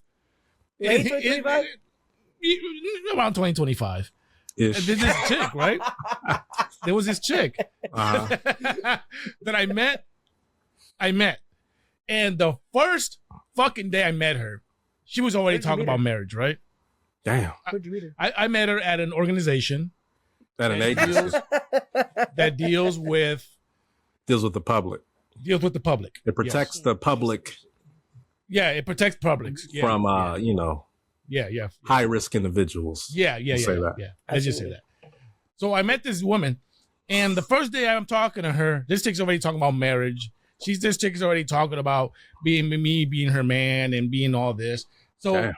S3: Late 2025?
S1: Around 2025. There's this chick, right? There was this chick that I met. And the first fucking day I met her, she was already talking about marriage, right?
S2: Damn.
S3: Where'd you meet her?
S1: I met her at an organization.
S2: At an agency.
S1: That deals with
S2: the public.
S1: Deals with the public.
S2: It protects the public.
S1: Yeah, it protects publics
S2: from high risk individuals.
S1: Yeah. Let's just say that. So I met this woman, and the first day I'm talking to her, this chick's already talking about marriage. This chick's already talking about being her man and being all this. So damn.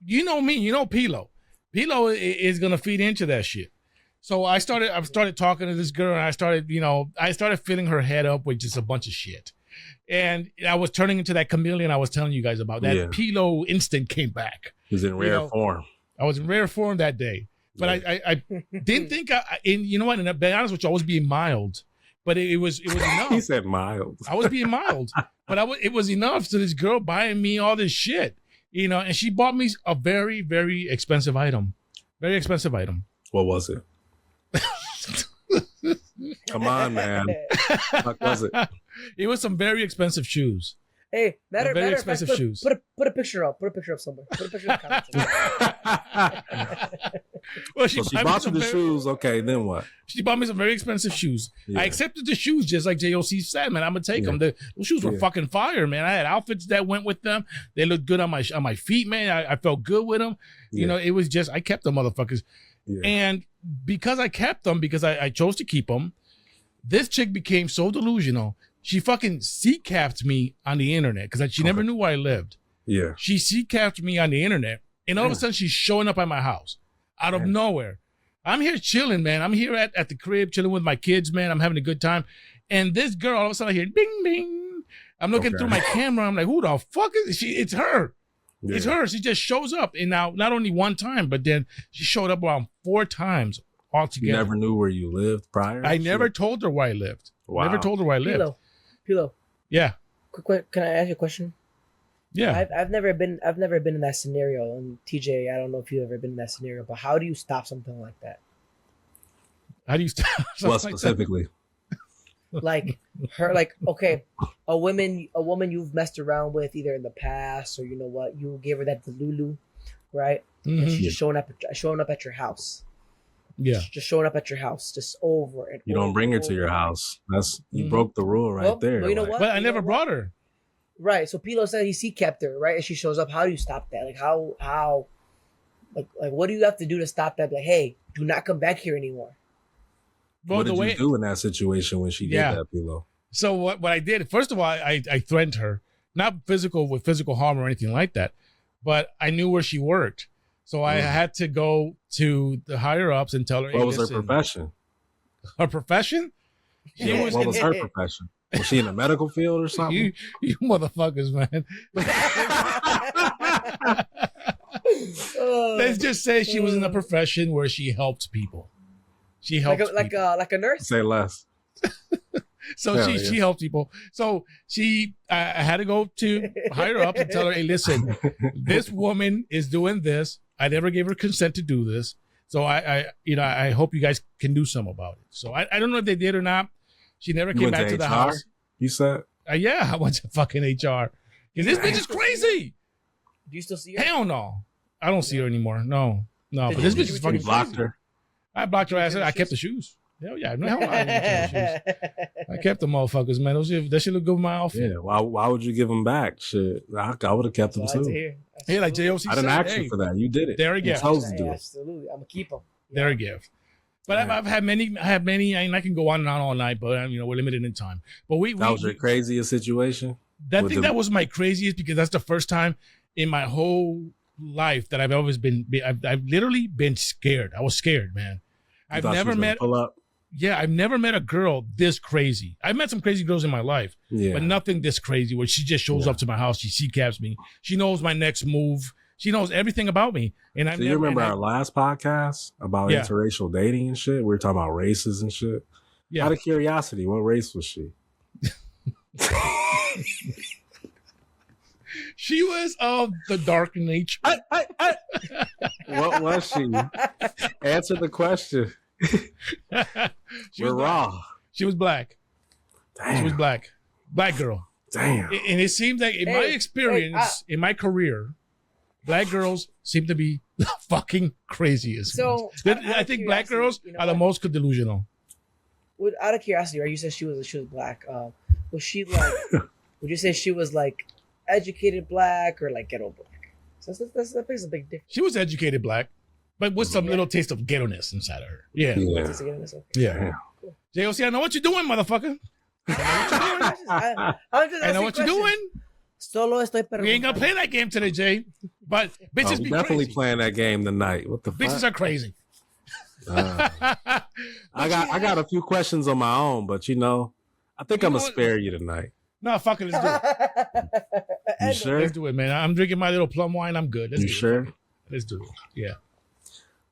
S1: You know me, you know Pilo. Pilo is gonna feed into that shit. So I started talking to this girl, and I started filling her head up with just a bunch of shit. And I was turning into that chameleon I was telling you guys about. That Pilo instinct came back.
S2: He was in rare form.
S1: I was in rare form that day. But I didn't think, you know what, and to be honest with you, I was being mild. But it was enough.
S2: He said mild.
S1: I was being mild. But it was enough. So this girl buying me all this shit, and she bought me a very, very expensive item. Very expensive item.
S2: What was it? Come on, man. What was it?
S1: It was some very expensive shoes.
S3: Hey,
S1: very expensive shoes.
S3: Put a picture up. Put a picture up somewhere. Put a picture of the
S1: Well,
S2: she bought you the shoes. Okay, then what?
S1: She bought me some very expensive shoes. Yeah. I accepted the shoes just like JOC said, man. I'm gonna take them. Those shoes were fucking fire, man. I had outfits that went with them. They looked good on my feet, man. I felt good with them. It was just I kept them, motherfuckers. Yeah. And because I kept them, because I chose to keep them, this chick became so delusional. She fucking C-capped me on the internet because she never knew where I lived.
S2: Yeah.
S1: She C-capped me on the internet, and all of a sudden she's showing up at my house out of nowhere. I'm here chilling, man. I'm here at the crib chilling with my kids, man. I'm having a good time. And this girl, all of a sudden I hear bing, bing. I'm looking through my camera. I'm like, who the fuck is she? It's her. Yeah. It's her. She just shows up. And now, not only one time, but then she showed up around 4 times altogether.
S2: You never knew where you lived prior?
S1: I never told her where I lived.
S2: Wow.
S1: Never told her where I lived.
S3: Pilo.
S1: Yeah.
S3: Quick, can I ask you a question?
S1: Yeah.
S3: I've never been in that scenario. And TJ, I don't know if you've ever been in that scenario, but how do you stop something like that?
S1: How do you stop something
S2: What specifically?
S3: Like her, like, okay, a woman you've messed around with either in the past or you know what, you gave her that Delulu, right?
S1: Mm-hmm.
S3: And she's just showing up at your house.
S1: Yeah.
S3: Just showing up at your house, just over and
S2: you don't bring her to your house. You broke the rule there.
S3: Well, you know what?
S1: But I never brought her.
S3: Right. So Pilo said he kept her, right? And she shows up. How do you stop that? Like how like what do you have to do to stop that? Like, hey, do not come back here anymore.
S2: Well, what did you do in that situation when she did that, Pilo?
S1: So what I did, first of all, I threatened her, not with physical harm or anything like that, but I knew where she worked. So I had to go to the higher ups and tell her.
S2: What was her profession?
S1: Her profession?
S2: What was her profession? Was she in the medical field or something?
S1: You motherfuckers, man. Let's just say she was in a profession where she helped people. She helped
S3: like a nurse.
S2: Say less.
S1: So she helped people. So I had to go to higher up and tell her, hey, listen, this woman is doing this. I never gave her consent to do this. So I hope you guys can do something about it. So I don't know if they did or not. She never came back to the house.
S2: You said?
S1: Yeah, I went to fucking HR. Because this bitch is crazy.
S3: Do you still see her?
S1: Hell no. I don't see her anymore. No. But this bitch is fucking
S2: blocked her.
S1: I blocked her ass. I kept the shoes. Hell yeah. No, hell no, I didn't keep the shoes. I kept the motherfuckers, man. That shit look good with my outfit.
S2: Yeah. Why would you give them back? Shit. I would have kept them too.
S1: Yeah, like JOC
S2: I didn't ask you for that. You did it.
S1: They're a gift.
S2: You're supposed to do it.
S3: Absolutely. I'm gonna keep them.
S1: They're a gift. But I've had many. And I can go on and on all night, but we're limited in time. But that
S2: was your craziest situation.
S1: That was my craziest because that's the first time in my whole life that I've always been. I've literally been scared. I was scared, man. I've never met. I've never met a girl this crazy. I've met some crazy girls in my life, but nothing this crazy where she just shows up to my house. She C-caps me. She knows my next move. She knows everything about me. And
S2: you remember our last podcast about interracial dating and shit? We were talking about races and shit. Yeah. Out of curiosity, what race was she?
S1: She was of the dark nature.
S2: What was she? Answer the question.
S1: We're raw. She was black.
S2: Damn.
S1: She was black. Black girl.
S2: Damn.
S1: And it seems like in my experience, in my career, black girls seem to be the fucking craziest.
S3: So
S1: I think black girls are the most delusional.
S3: Out of curiosity, right? You said she was black. Was she like? Would you say she was like educated black or like ghetto black? So that makes a big difference.
S1: She was educated black, but with some little taste of ghetto-ness inside of her. Yeah. Yeah. Cool. JOC, I know what you're doing, motherfucker. I know what you're doing.
S3: Solo estoy
S1: We ain't gonna play that game today, Jay. But bitches be
S2: definitely
S1: crazy.
S2: playing that game tonight. What the fuck?
S1: Bitches are crazy.
S2: I got a few questions on my own, but I think I'm gonna spare you tonight.
S1: No, fuck it, let's do it.
S2: You sure?
S1: Let's do it, man. I'm drinking my little plum wine. I'm good. Let's
S2: you
S1: do
S2: sure?
S1: It. Let's do it. Yeah.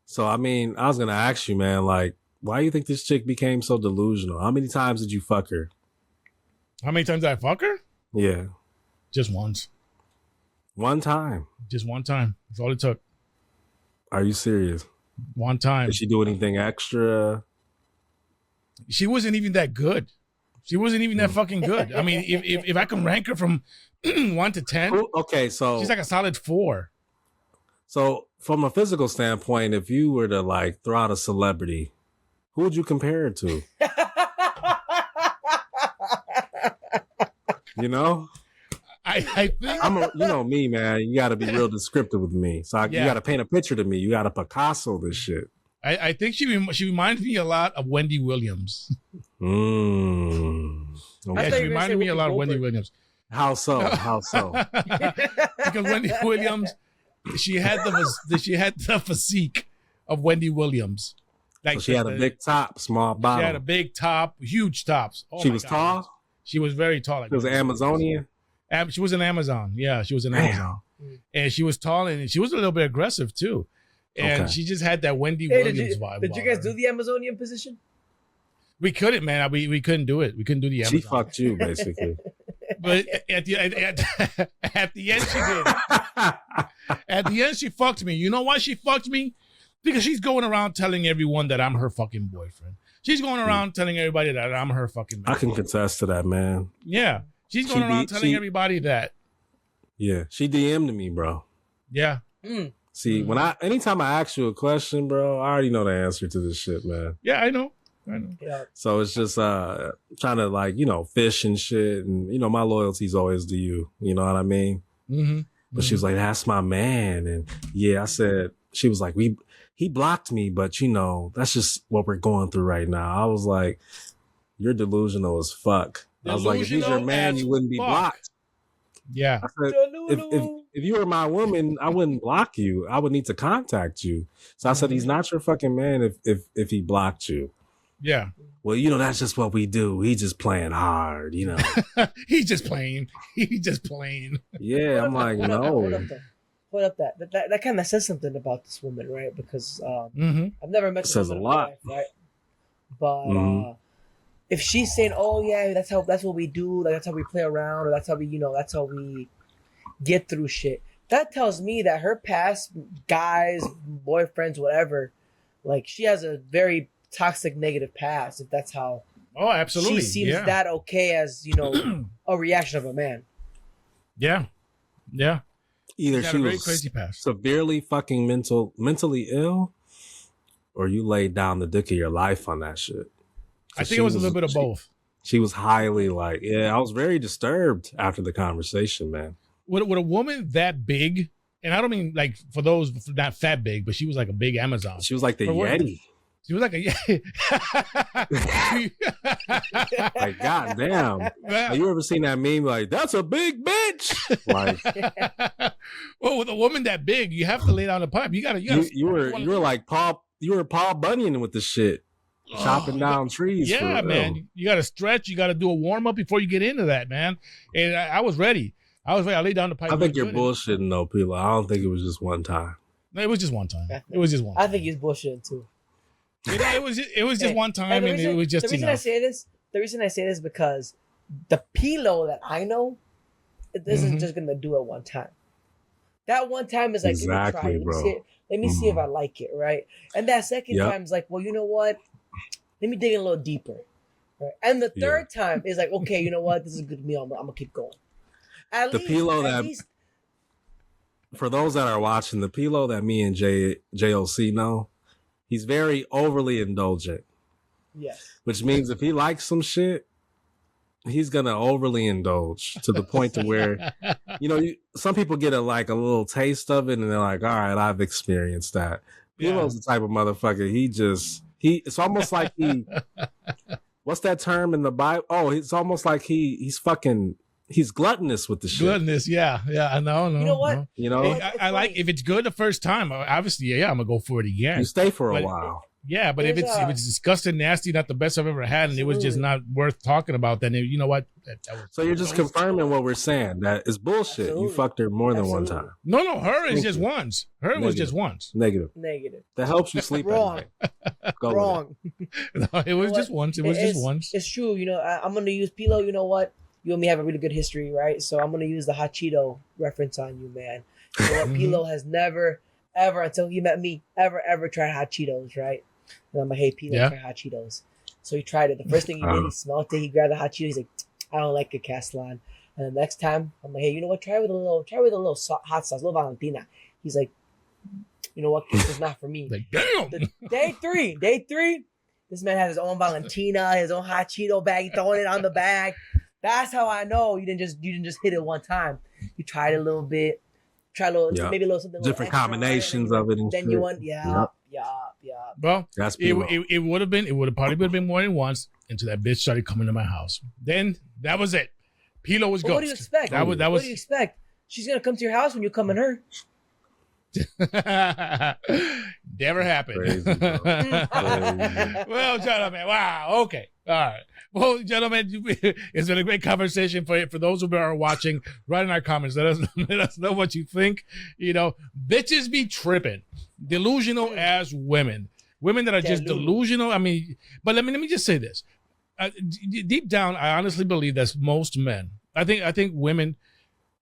S2: So I was gonna ask you, man, like, why do you think this chick became so delusional? How many times did you fuck her?
S1: How many times did I fuck her?
S2: Yeah.
S1: Just once.
S2: One time.
S1: Just one time. That's all it took.
S2: Are you serious?
S1: One time.
S2: Did she do anything extra?
S1: She wasn't even that good. She wasn't even that fucking good. I mean, if I can rank her from 1 to 10,
S2: okay, so
S1: she's like a solid 4.
S2: So from a physical standpoint, if you were to like throw out a celebrity, who would you compare her to? I think me, man. You got to be real descriptive with me. So you got to paint a picture to me. You got to Picasso this shit.
S1: I think she reminds me a lot of Wendy Williams.
S2: Okay.
S1: Yeah, she reminded me a lot of Wendy Williams.
S2: How so?
S1: Because Wendy Williams, she had the physique of Wendy Williams. Like
S2: so she had a big top, small bottom.
S1: She had a big top, huge tops. Oh,
S2: she was tall.
S1: She was very tall. Like
S2: she was an Amazonian.
S1: She was an Amazon. Yeah, she was an Amazon. And she was tall and she was a little bit aggressive too. And she just had that Wendy Williams vibe.
S3: Did you guys do the Amazonian position?
S1: We couldn't, man. We couldn't do it. We couldn't do the Amazon.
S2: She fucked you, basically.
S1: But at the end, she did. At the end, she fucked me. You know why she fucked me? Because she's going around telling everyone that I'm her fucking boyfriend. She's going around telling everybody that I'm her fucking man.
S2: I can contest to that, man.
S1: Yeah. She's going around telling everybody that.
S2: Yeah. She DM'd me, bro.
S1: Yeah.
S2: See, anytime I ask you a question, bro, I already know the answer to this shit, man.
S1: Yeah, I know.
S3: Yeah.
S2: So it's just trying to like, fish and shit. And, my loyalty's always to you. You know what I mean?
S1: Mm-hmm.
S2: But she was like, that's my man. And I said, she was like, he blocked me, but that's just what we're going through right now. I was like, you're delusional as fuck. I was like, if he's your man, you wouldn't be blocked.
S1: Yeah.
S2: I said, if you were my woman, I wouldn't block you. I would need to contact you. So I said, he's not your fucking man if he blocked you.
S1: Yeah.
S2: Well, that's just what we do. He's just playing hard,
S1: He's just playing. He's just playing.
S2: Yeah, I'm like, no.
S3: Hold up, that kind of says something about this woman, right? Because I've never met.
S2: It says a lot,
S3: right? But if she's saying, "Oh yeah, that's what we do. Like that's how we play around, or that's how we get through shit," that tells me that her past guys, boyfriends, whatever, like she has a very toxic, negative past. If that's how.
S1: Oh, absolutely.
S3: She seems that okay as a reaction of a man.
S1: Yeah. Yeah.
S2: Either she was
S1: crazy past.
S2: severely fucking mentally ill, or you laid down the dick of your life on that shit.
S1: I think it was a little bit of both.
S2: She was highly like, I was very disturbed after the conversation, man.
S1: With a woman that big, and I don't mean like for those not fat big, but she was like a big Amazon.
S2: She was like the Yeti.
S1: She was like a
S2: like, goddamn. Have you ever seen that meme? Like, that's a big bitch. Like,
S1: well, with a woman that big, you have to lay down the pipe. You were like Paul Bunyan with the shit, chopping down trees. Yeah, man. You got to stretch. You got to do a warm up before you get into that, man. And I was ready. I laid down the pipe.
S2: I think you're bullshitting though, Pilo. I don't think it was just one time.
S1: No, it was just one time.
S3: I think he's bullshitting too.
S1: It was just one time, and it was just
S3: the reason
S1: enough.
S3: The reason I say this because the Pilo that I know, it isn't just gonna do it one time. That one time is like,
S2: exactly,
S3: let me see if I like it, right? And that second time is like, well, you know what? Let me dig in a little deeper, right? And the third time is like, okay, you know what? This is a good meal. I'm gonna keep going.
S2: for those that are watching, the Pilo that me and JOC know, he's very overly indulgent.
S3: Yes.
S2: Which means if he likes some shit, he's gonna overly indulge to the point to where, some people get a little taste of it and they're like, all right, I've experienced that. Pilo's the type of motherfucker. It's almost like what's that term in the Bible? Oh, it's almost like he's gluttonous with the shit.
S1: Gluttonous, yeah, I know.
S3: You know what?
S1: I like if it's good the first time. Obviously, I'm gonna go for it again.
S2: You stay for a while.
S1: Yeah, but if it's disgusting, nasty, not the best I've ever had, and it was just not worth talking about, then you know what?
S2: So you're just confirming what we're saying. That is bullshit.
S3: Absolutely.
S2: You fucked her more than one time.
S1: No, her is just once. Her was just once.
S2: Negative.
S3: That
S2: helps you sleep
S3: Wrong.
S2: at night.
S3: Wrong.
S1: No, it was just once. It was just once.
S3: It's true. I'm going to use Pilo. You know what? You and me have a really good history, right? So I'm going to use the hot Cheeto reference on you, man. You know what? Pilo has never, ever, until he met me, ever tried hot Cheetos, right? And I'm like, hey, Pilo, try hot Cheetos. So he tried it. The first thing he did, he smelled it. He grabbed the hot Cheeto. He's like, I don't like it, Castellan. And the next time, I'm like, hey, you know what? Try with a little hot sauce, a little Valentina. He's like, you know what? This is not for me.
S1: Like, damn.
S3: Day three. This man has his own Valentina, his own hot Cheeto bag. He throwing it on the bag. That's how I know you didn't just hit it one time. You tried it a little bit. Try maybe a little something.
S2: Different combinations of it. And
S3: then
S2: shit.
S3: You want, yeah.
S1: Well, it would have probably been more than once until that bitch started coming to my house. Then that was it. Pilo was ghost.
S3: What do you expect? What do you expect? She's gonna come to your house when you come in her.
S1: Never happened.
S2: Crazy,
S1: Well, gentlemen, wow. Okay, all right. Well, gentlemen, it's been a great conversation for those who are watching. Write in our comments. Let us know what you think. Bitches be tripping, delusional as women that are just delusional. I mean, but let me just say this. Deep down, I honestly believe that most men. I think women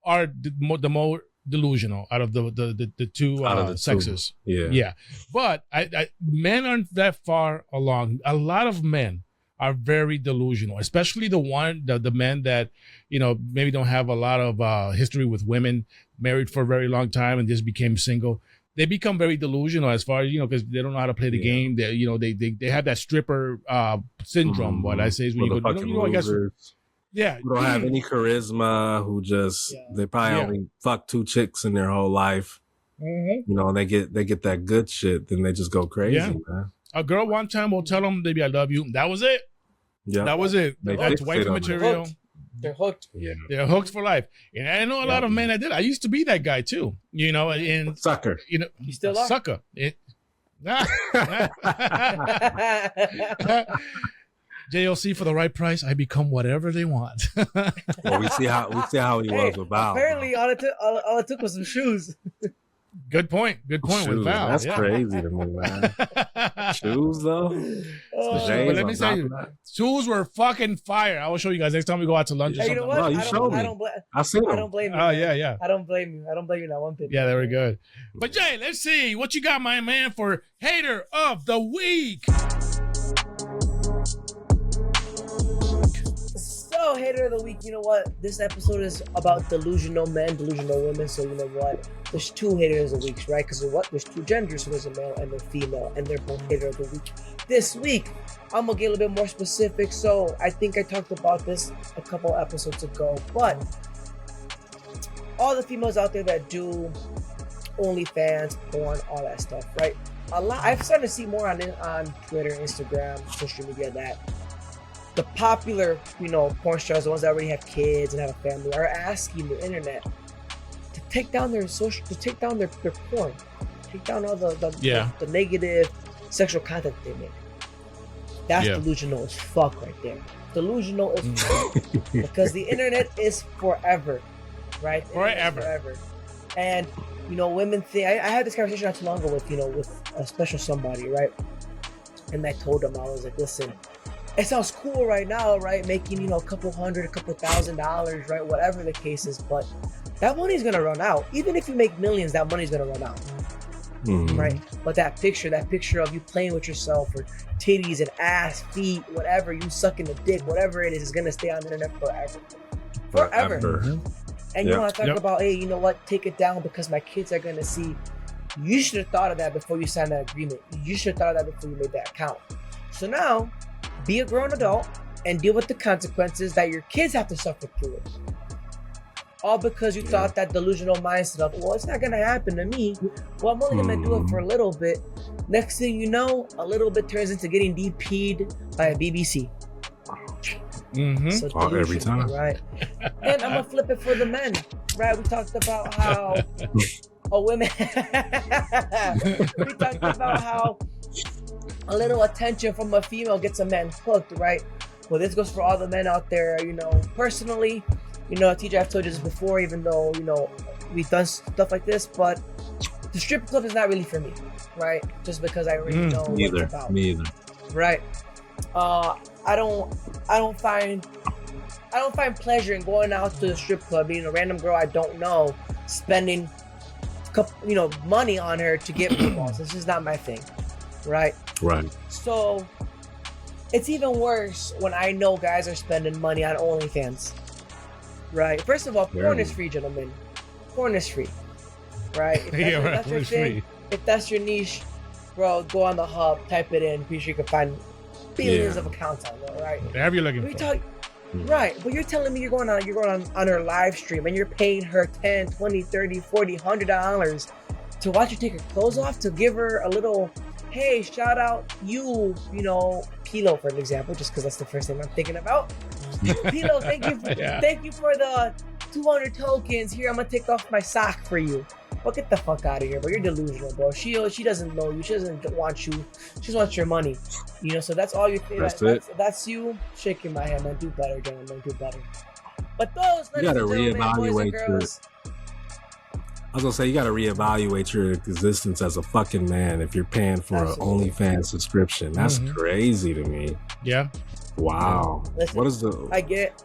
S1: are the more delusional out of the two sexes. Yeah. But men aren't that far along. A lot of men are very delusional, especially the men that maybe don't have a lot of history with women, married for a very long time and just became single. They become very delusional as far as because they don't know how to play the game. They have that stripper syndrome. What I say is when you go, I guess. Yeah,
S2: who don't have any charisma, who just they probably only fuck 2 chicks in their whole life.
S1: Mm-hmm.
S2: And they get that good shit, then they just go crazy, man.
S1: A girl one time will tell them, baby, I love you. That was it. Yeah, that was it. That's wifey material.
S3: They're hooked.
S2: Yeah,
S1: they're hooked for life. And I know a lot of men that did. I used to be that guy too. And
S2: sucker.
S3: You still are
S1: sucker. JLC, for the right price, I become whatever they want.
S2: Well, we see how he was with Val.
S3: Apparently, all it took was some shoes.
S1: Good point with Val.
S2: That's crazy to me, man. Shoes though.
S1: But let me tell you, shoes were fucking fire. I will show you guys next time we go out to lunch or something.
S3: You know what?
S2: No, you showed me. I seen them.
S3: I don't blame you.
S1: Oh yeah.
S3: I don't blame you. I don't blame you that one bit.
S1: Yeah, they were good. But Jay, let's see what you got, my man, for Hater of the Week.
S3: So, Hater of the Week, you know what? This episode is about delusional men, delusional women. So, you know what? There's 2 haters of the week, right? Because there's 2 genders. So there's a male and a female, and they're both hater of the week. This week, I'm going to get a little bit more specific. So, I think I talked about this a couple episodes ago. But all the females out there that do OnlyFans, porn, all that stuff, right? I've started to see more on Twitter, Instagram, social media that the popular, porn stars, the ones that already have kids and have a family, are asking the internet to take down their porn, take down all the negative sexual content they make. That's delusional as fuck right there. Delusional as fuck. Because the internet is forever, right? Forever. And, women think, I had this conversation not too long ago with a special somebody, right? And I told them, I was like, listen, it sounds cool right now, right? Making, a couple $100, a couple $1,000, right? Whatever the case is, but that money's gonna run out. Even if you make millions, that money's gonna run out, right? But that picture of you playing with yourself, or titties and ass, feet, whatever, you sucking the dick, whatever it is gonna stay on the internet forever. And I talk about, hey, you know what? Take it down because my kids are gonna see. You should have thought of that before you signed that agreement. You should have thought of that before you made that account. So now, be a grown adult and deal with the consequences that your kids have to suffer through it. All because you thought that delusional mindset of, well, it's not gonna happen to me. Well, I'm only gonna do it for a little bit. Next thing you know, a little bit turns into getting DP'd by a BBC. So
S2: every time.
S3: Right? And I'm gonna flip it for the men. Right? We talked about how women. We talked about how a little attention from a female gets a man hooked, right? Well, this goes for all the men out there. Personally, TJ, I've told you this before, even though we've done stuff like this, but the strip club is not really for me, right? Just because I already know what it's about.
S2: Me either.
S3: Right? I don't find pleasure in going out to the strip club, being a random girl I don't know, spending money on her to get me balls. This is not my thing, right?
S2: Right.
S3: So it's even worse when I know guys are spending money on OnlyFans, right? First of all, porn is free, gentlemen. Porn is free, right? That's your thing, if that's your niche, bro, go on the hub, type it in. Pretty sure you can find billions of accounts on there, right?
S1: Whatever you're looking for.
S3: Right, but you're telling me you're going on her live stream and you're paying her $10, $20, $30, $40, $100 to watch her take her clothes off, to give her a little, hey, shout out Pilo, for an example, just because that's the first thing I'm thinking about. Pilo, thank you for the 200 tokens. Here, I'm gonna take off my sock for you. Well, get the fuck out of here, bro. You're delusional, bro. She doesn't know you. She doesn't want you. She just wants your money. So that's all you think. That's you shaking my hand, man. Do better, gentlemen. Do better. But those,
S2: you gotta reevaluate I was gonna say, you gotta reevaluate your existence as a fucking man if you're paying for an OnlyFans subscription. That's crazy to me.
S1: Yeah.
S2: Wow.
S3: Listen,
S2: what is the?
S3: I get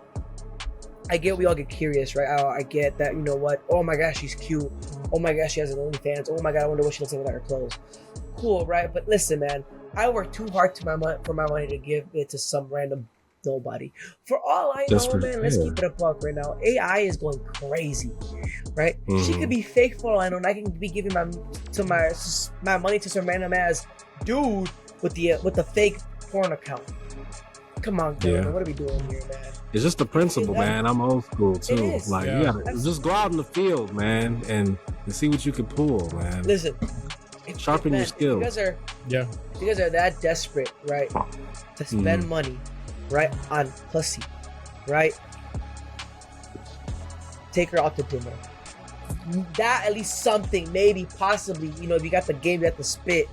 S3: we all get curious, right? I get that, oh my gosh, she's cute. Oh my gosh, she has an OnlyFans. Oh my god, I wonder what she looks like without her clothes. Cool, right? But listen, man, I work too hard for my money to give it to some random nobody. For all I know, man, let's keep it a buck right now. AI is going crazy, right? She could be fake for all I know, and I can be giving my money to some random ass dude with the fake porn account. Come on, man. What are we doing here, man?
S2: It's just the principle, man. I'm old school too. You gotta just go out in the field, man, and see what you can pull, man.
S3: Listen,
S2: sharpen your skills.
S3: If you guys are that desperate, right, to spend money, right, on pussy, right, take her out to dinner. That at least something, maybe, possibly, if you got the game, you got the spit,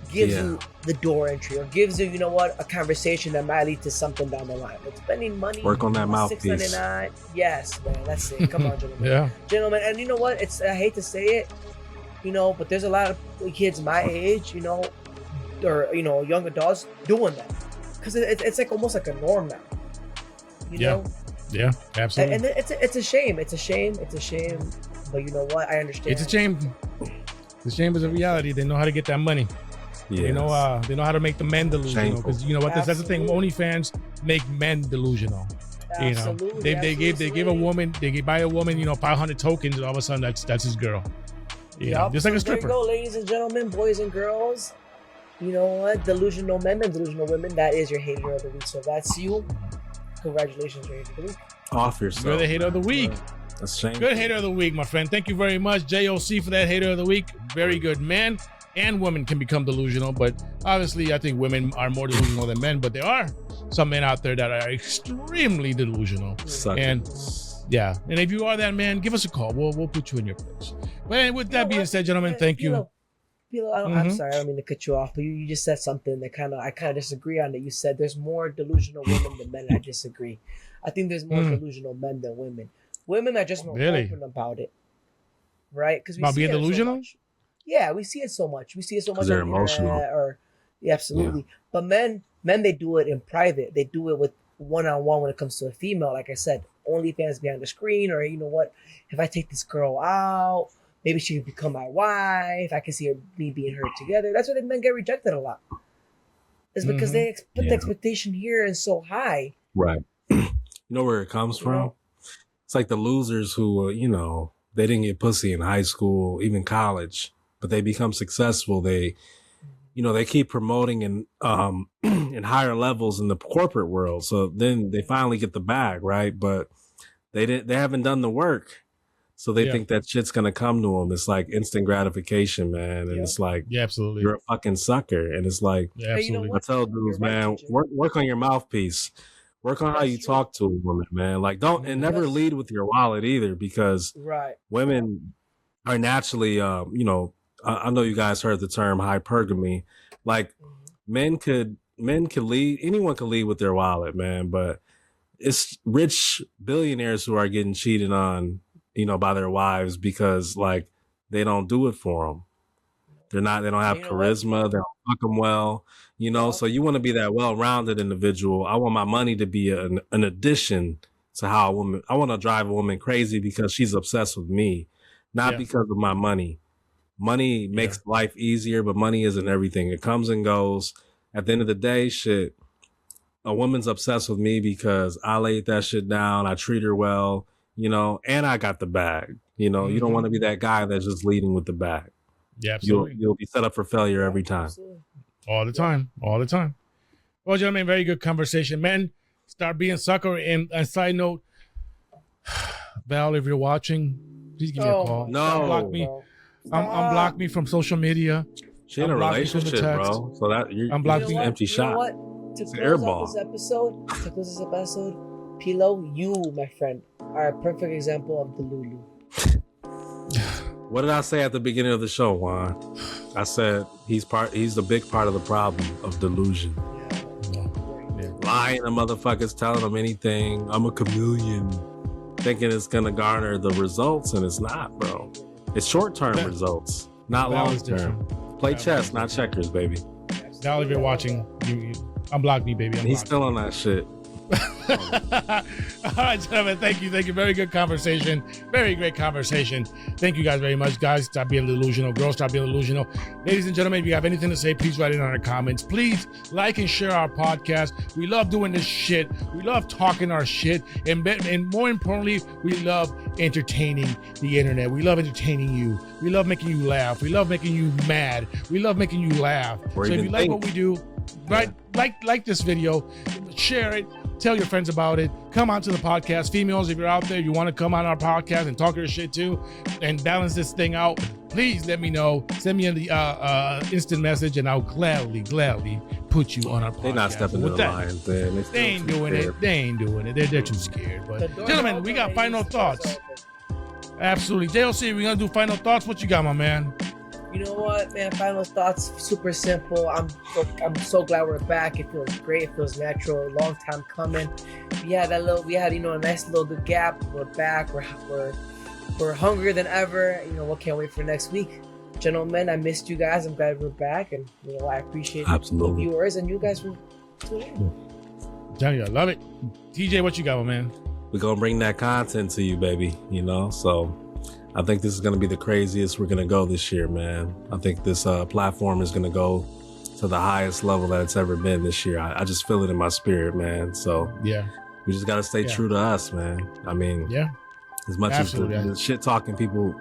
S3: gives you the door entry, or gives you, a conversation that might lead to something down the line. But spending money,
S2: work on that mouthpiece.
S3: $6.99, yes, man, that's it. Come on, gentlemen. Gentlemen, and you know what? I hate to say it, but there's a lot of kids my age, or young adults doing that, because it's like almost like a norm now. You know?
S1: Yeah, absolutely.
S3: And it's a shame. It's a shame. But you know what? I understand.
S1: It's a shame. The shame is a reality. They know how to get that money. They know how to make the men delusional, because you know what? That's the thing. OnlyFans make men delusional.
S3: Absolutely.
S1: They give a woman, they buy a woman, 500 tokens, and all of a sudden that's his girl. Just like a stripper.
S3: There you go, ladies and gentlemen, boys and girls. You know what? Delusional men and delusional women. That is your hater of the week. So that's you. Congratulations, your hater of the week.
S2: Off yourself.
S1: You're the hater of the week.
S2: That's shameful.
S1: Good hater of the week, my friend. Thank you very much, JOC, for that hater of the week. Very good. Men and women can become delusional, but obviously I think women are more delusional than men, but there are some men out there that are extremely delusional. And if you are that man, give us a call. We'll put you in your place. But with that being said, gentlemen, thank you.
S3: I'm sorry, I don't mean to cut you off, but you just said something that I kind of disagree on. That you said there's more delusional women than men. I disagree. I think there's more delusional men than women. Women are just more open about it, right? Because we see it delusional. So much. Yeah, we see it so much.
S2: They're emotional.
S3: Absolutely. Yeah. But men, they do it in private. They do it with one-on-one when it comes to a female. Like I said, OnlyFans behind the screen, or you know what? If I take this girl out, maybe she could become my wife. I can see me being her together. That's why men get rejected a lot. It's because they put the expectation here is so high.
S2: Right. You know where it comes from? it's like the losers who, you know, they didn't get pussy in high school, even college, but they become successful. They, you know, they keep promoting in in higher levels in the corporate world. So then they finally get the bag, right? But they haven't done the work. So they think that shit's going to come to them. It's like instant gratification, man. And it's like,
S1: absolutely,
S2: you're a fucking sucker. And it's like,
S1: absolutely.
S3: You know
S2: I tell dudes, man, work on your mouthpiece. Work on how you talk to a woman, man. Like, don't, and never lead with your wallet either, because women are naturally, you know, I know you guys heard the term hypergamy. Like, men could lead, anyone could lead with their wallet, man. But it's rich billionaires who are getting cheated on, you know, by their wives because, like, they don't do it for them. They don't have charisma. They don't fuck them well, you know. So you want to be that well-rounded individual. I want my money to be an addition to how a woman. I want to drive a woman crazy because she's obsessed with me, not because of my money. Money makes life easier, but money isn't everything. It comes and goes. At the end of the day, shit, a woman's obsessed with me because I laid that shit down. I treat her well, you know, and I got the bag. You know, you don't want to be that guy that's just leading with the bag.
S1: Yeah, absolutely.
S2: You'll be set up for failure every time.
S1: All the time. Well, gentlemen, very good conversation. Men, start being sucker. And a side note, Val, if you're watching, please give me a call.
S2: No.
S1: Unblock me. Unblock me from social media.
S2: She in a relationship, bro. So that you're an empty shot.
S3: You know what? To close out this episode, Pilo, you, my friend, are a perfect example of the Lulu.
S2: What did I say at the beginning of the show, Juan? I said he's the big part of the problem of delusion. Lying to motherfuckers, telling them anything. I'm a chameleon. Thinking it's gonna garner the results, and it's not, bro. It's short-term results, not long-term. Play chess, not checkers, baby.
S1: Now if you're watching, you unblock me, baby.
S2: He's still on that shit.
S1: All right, gentlemen, thank you. Very good conversation. Very great conversation. Thank you guys very much, guys. Stop being delusional. Girls, stop being delusional. Ladies and gentlemen, if you have anything to say, please write it in our comments. Please like and share our podcast. We love doing this shit. We love talking our shit. And more importantly, we love entertaining the internet. We love entertaining you. We love making you laugh. We love making you mad. We love making you laugh. So if you like what we do, like this video, share it. Tell your friends about it. Come onto the podcast. Females, if you're out there, you want to come on our podcast and talk your shit too and balance this thing out, please let me know. Send me an instant message and I'll gladly put you on our podcast.
S2: They're not stepping to the lines, man.
S1: They ain't doing it. They're too scared. But gentlemen, we got final thoughts. Absolutely. JLC, we're going to do final thoughts. What you got, my man?
S3: You know what, man? Final thoughts, super simple. I'm so glad we're back. It feels great. It feels natural. Long time coming. We had a nice little good gap. We're back. We're hungrier than ever. You know, we can't wait for next week. Gentlemen, I missed you guys. I'm glad we're back, and you know I appreciate the viewers and you guys for tuning in.
S1: Tell you, I love it. TJ, what you got, my man?
S2: We're gonna bring that content to you, baby. You know, so. I think this is going to be the craziest we're going to go this year, man. I think this platform is going to go to the highest level that it's ever been this year. I just feel it in my spirit, man. So
S1: yeah,
S2: we just got to stay true to us, man. I mean, as much as the shit talking people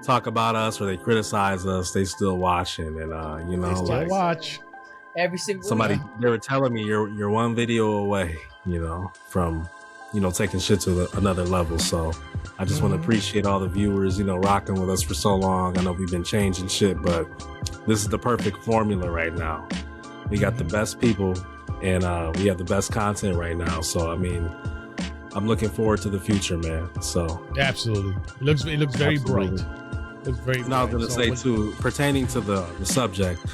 S2: talk about us or they criticize us, they still watching. And, you know,
S1: they still watch.
S3: Every single
S2: somebody, they were telling me you're one video away, you know, from, you know, taking shit to another level. So I just want to appreciate all the viewers, you know, rocking with us for so long. I know we've been changing shit, but this is the perfect formula right now. We got the best people and we have the best content right now. So, I mean, I'm looking forward to the future, man. So
S1: absolutely. It looks very bright. Looks very bright.
S2: And I was going to say too, pertaining to the subject,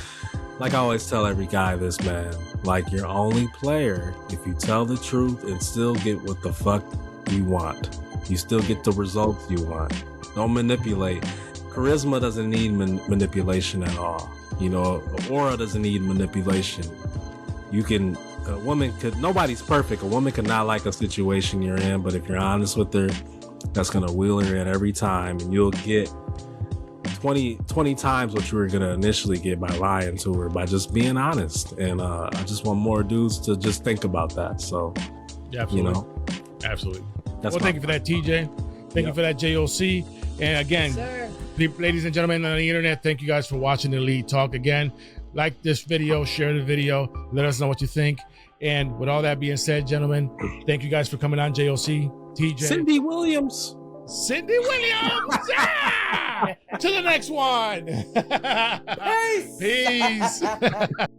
S2: like I always tell every guy this, man, like you're only player if you tell the truth and still get what the fuck you want. You still get the results you want. Don't manipulate. Charisma doesn't need manipulation at all. You know, aura doesn't need manipulation. Nobody's perfect. A woman could not like a situation you're in, but if you're honest with her, that's going to wheel her in every time. And you'll get 20 times what you were going to initially get by lying to her, by just being honest. And I just want more dudes to just think about that. So,
S1: absolutely.
S2: You know.
S1: Absolutely. Thank you for that, TJ. Thank you for that, JOC. And again, ladies and gentlemen on the internet, thank you guys for watching the Elite Talk. Again, like this video, share the video, let us know what you think. And with all that being said, gentlemen, thank you guys for coming on, JOC, TJ.
S2: Cindy Williams.
S1: Yeah! To the next one.
S3: Peace.
S1: Peace.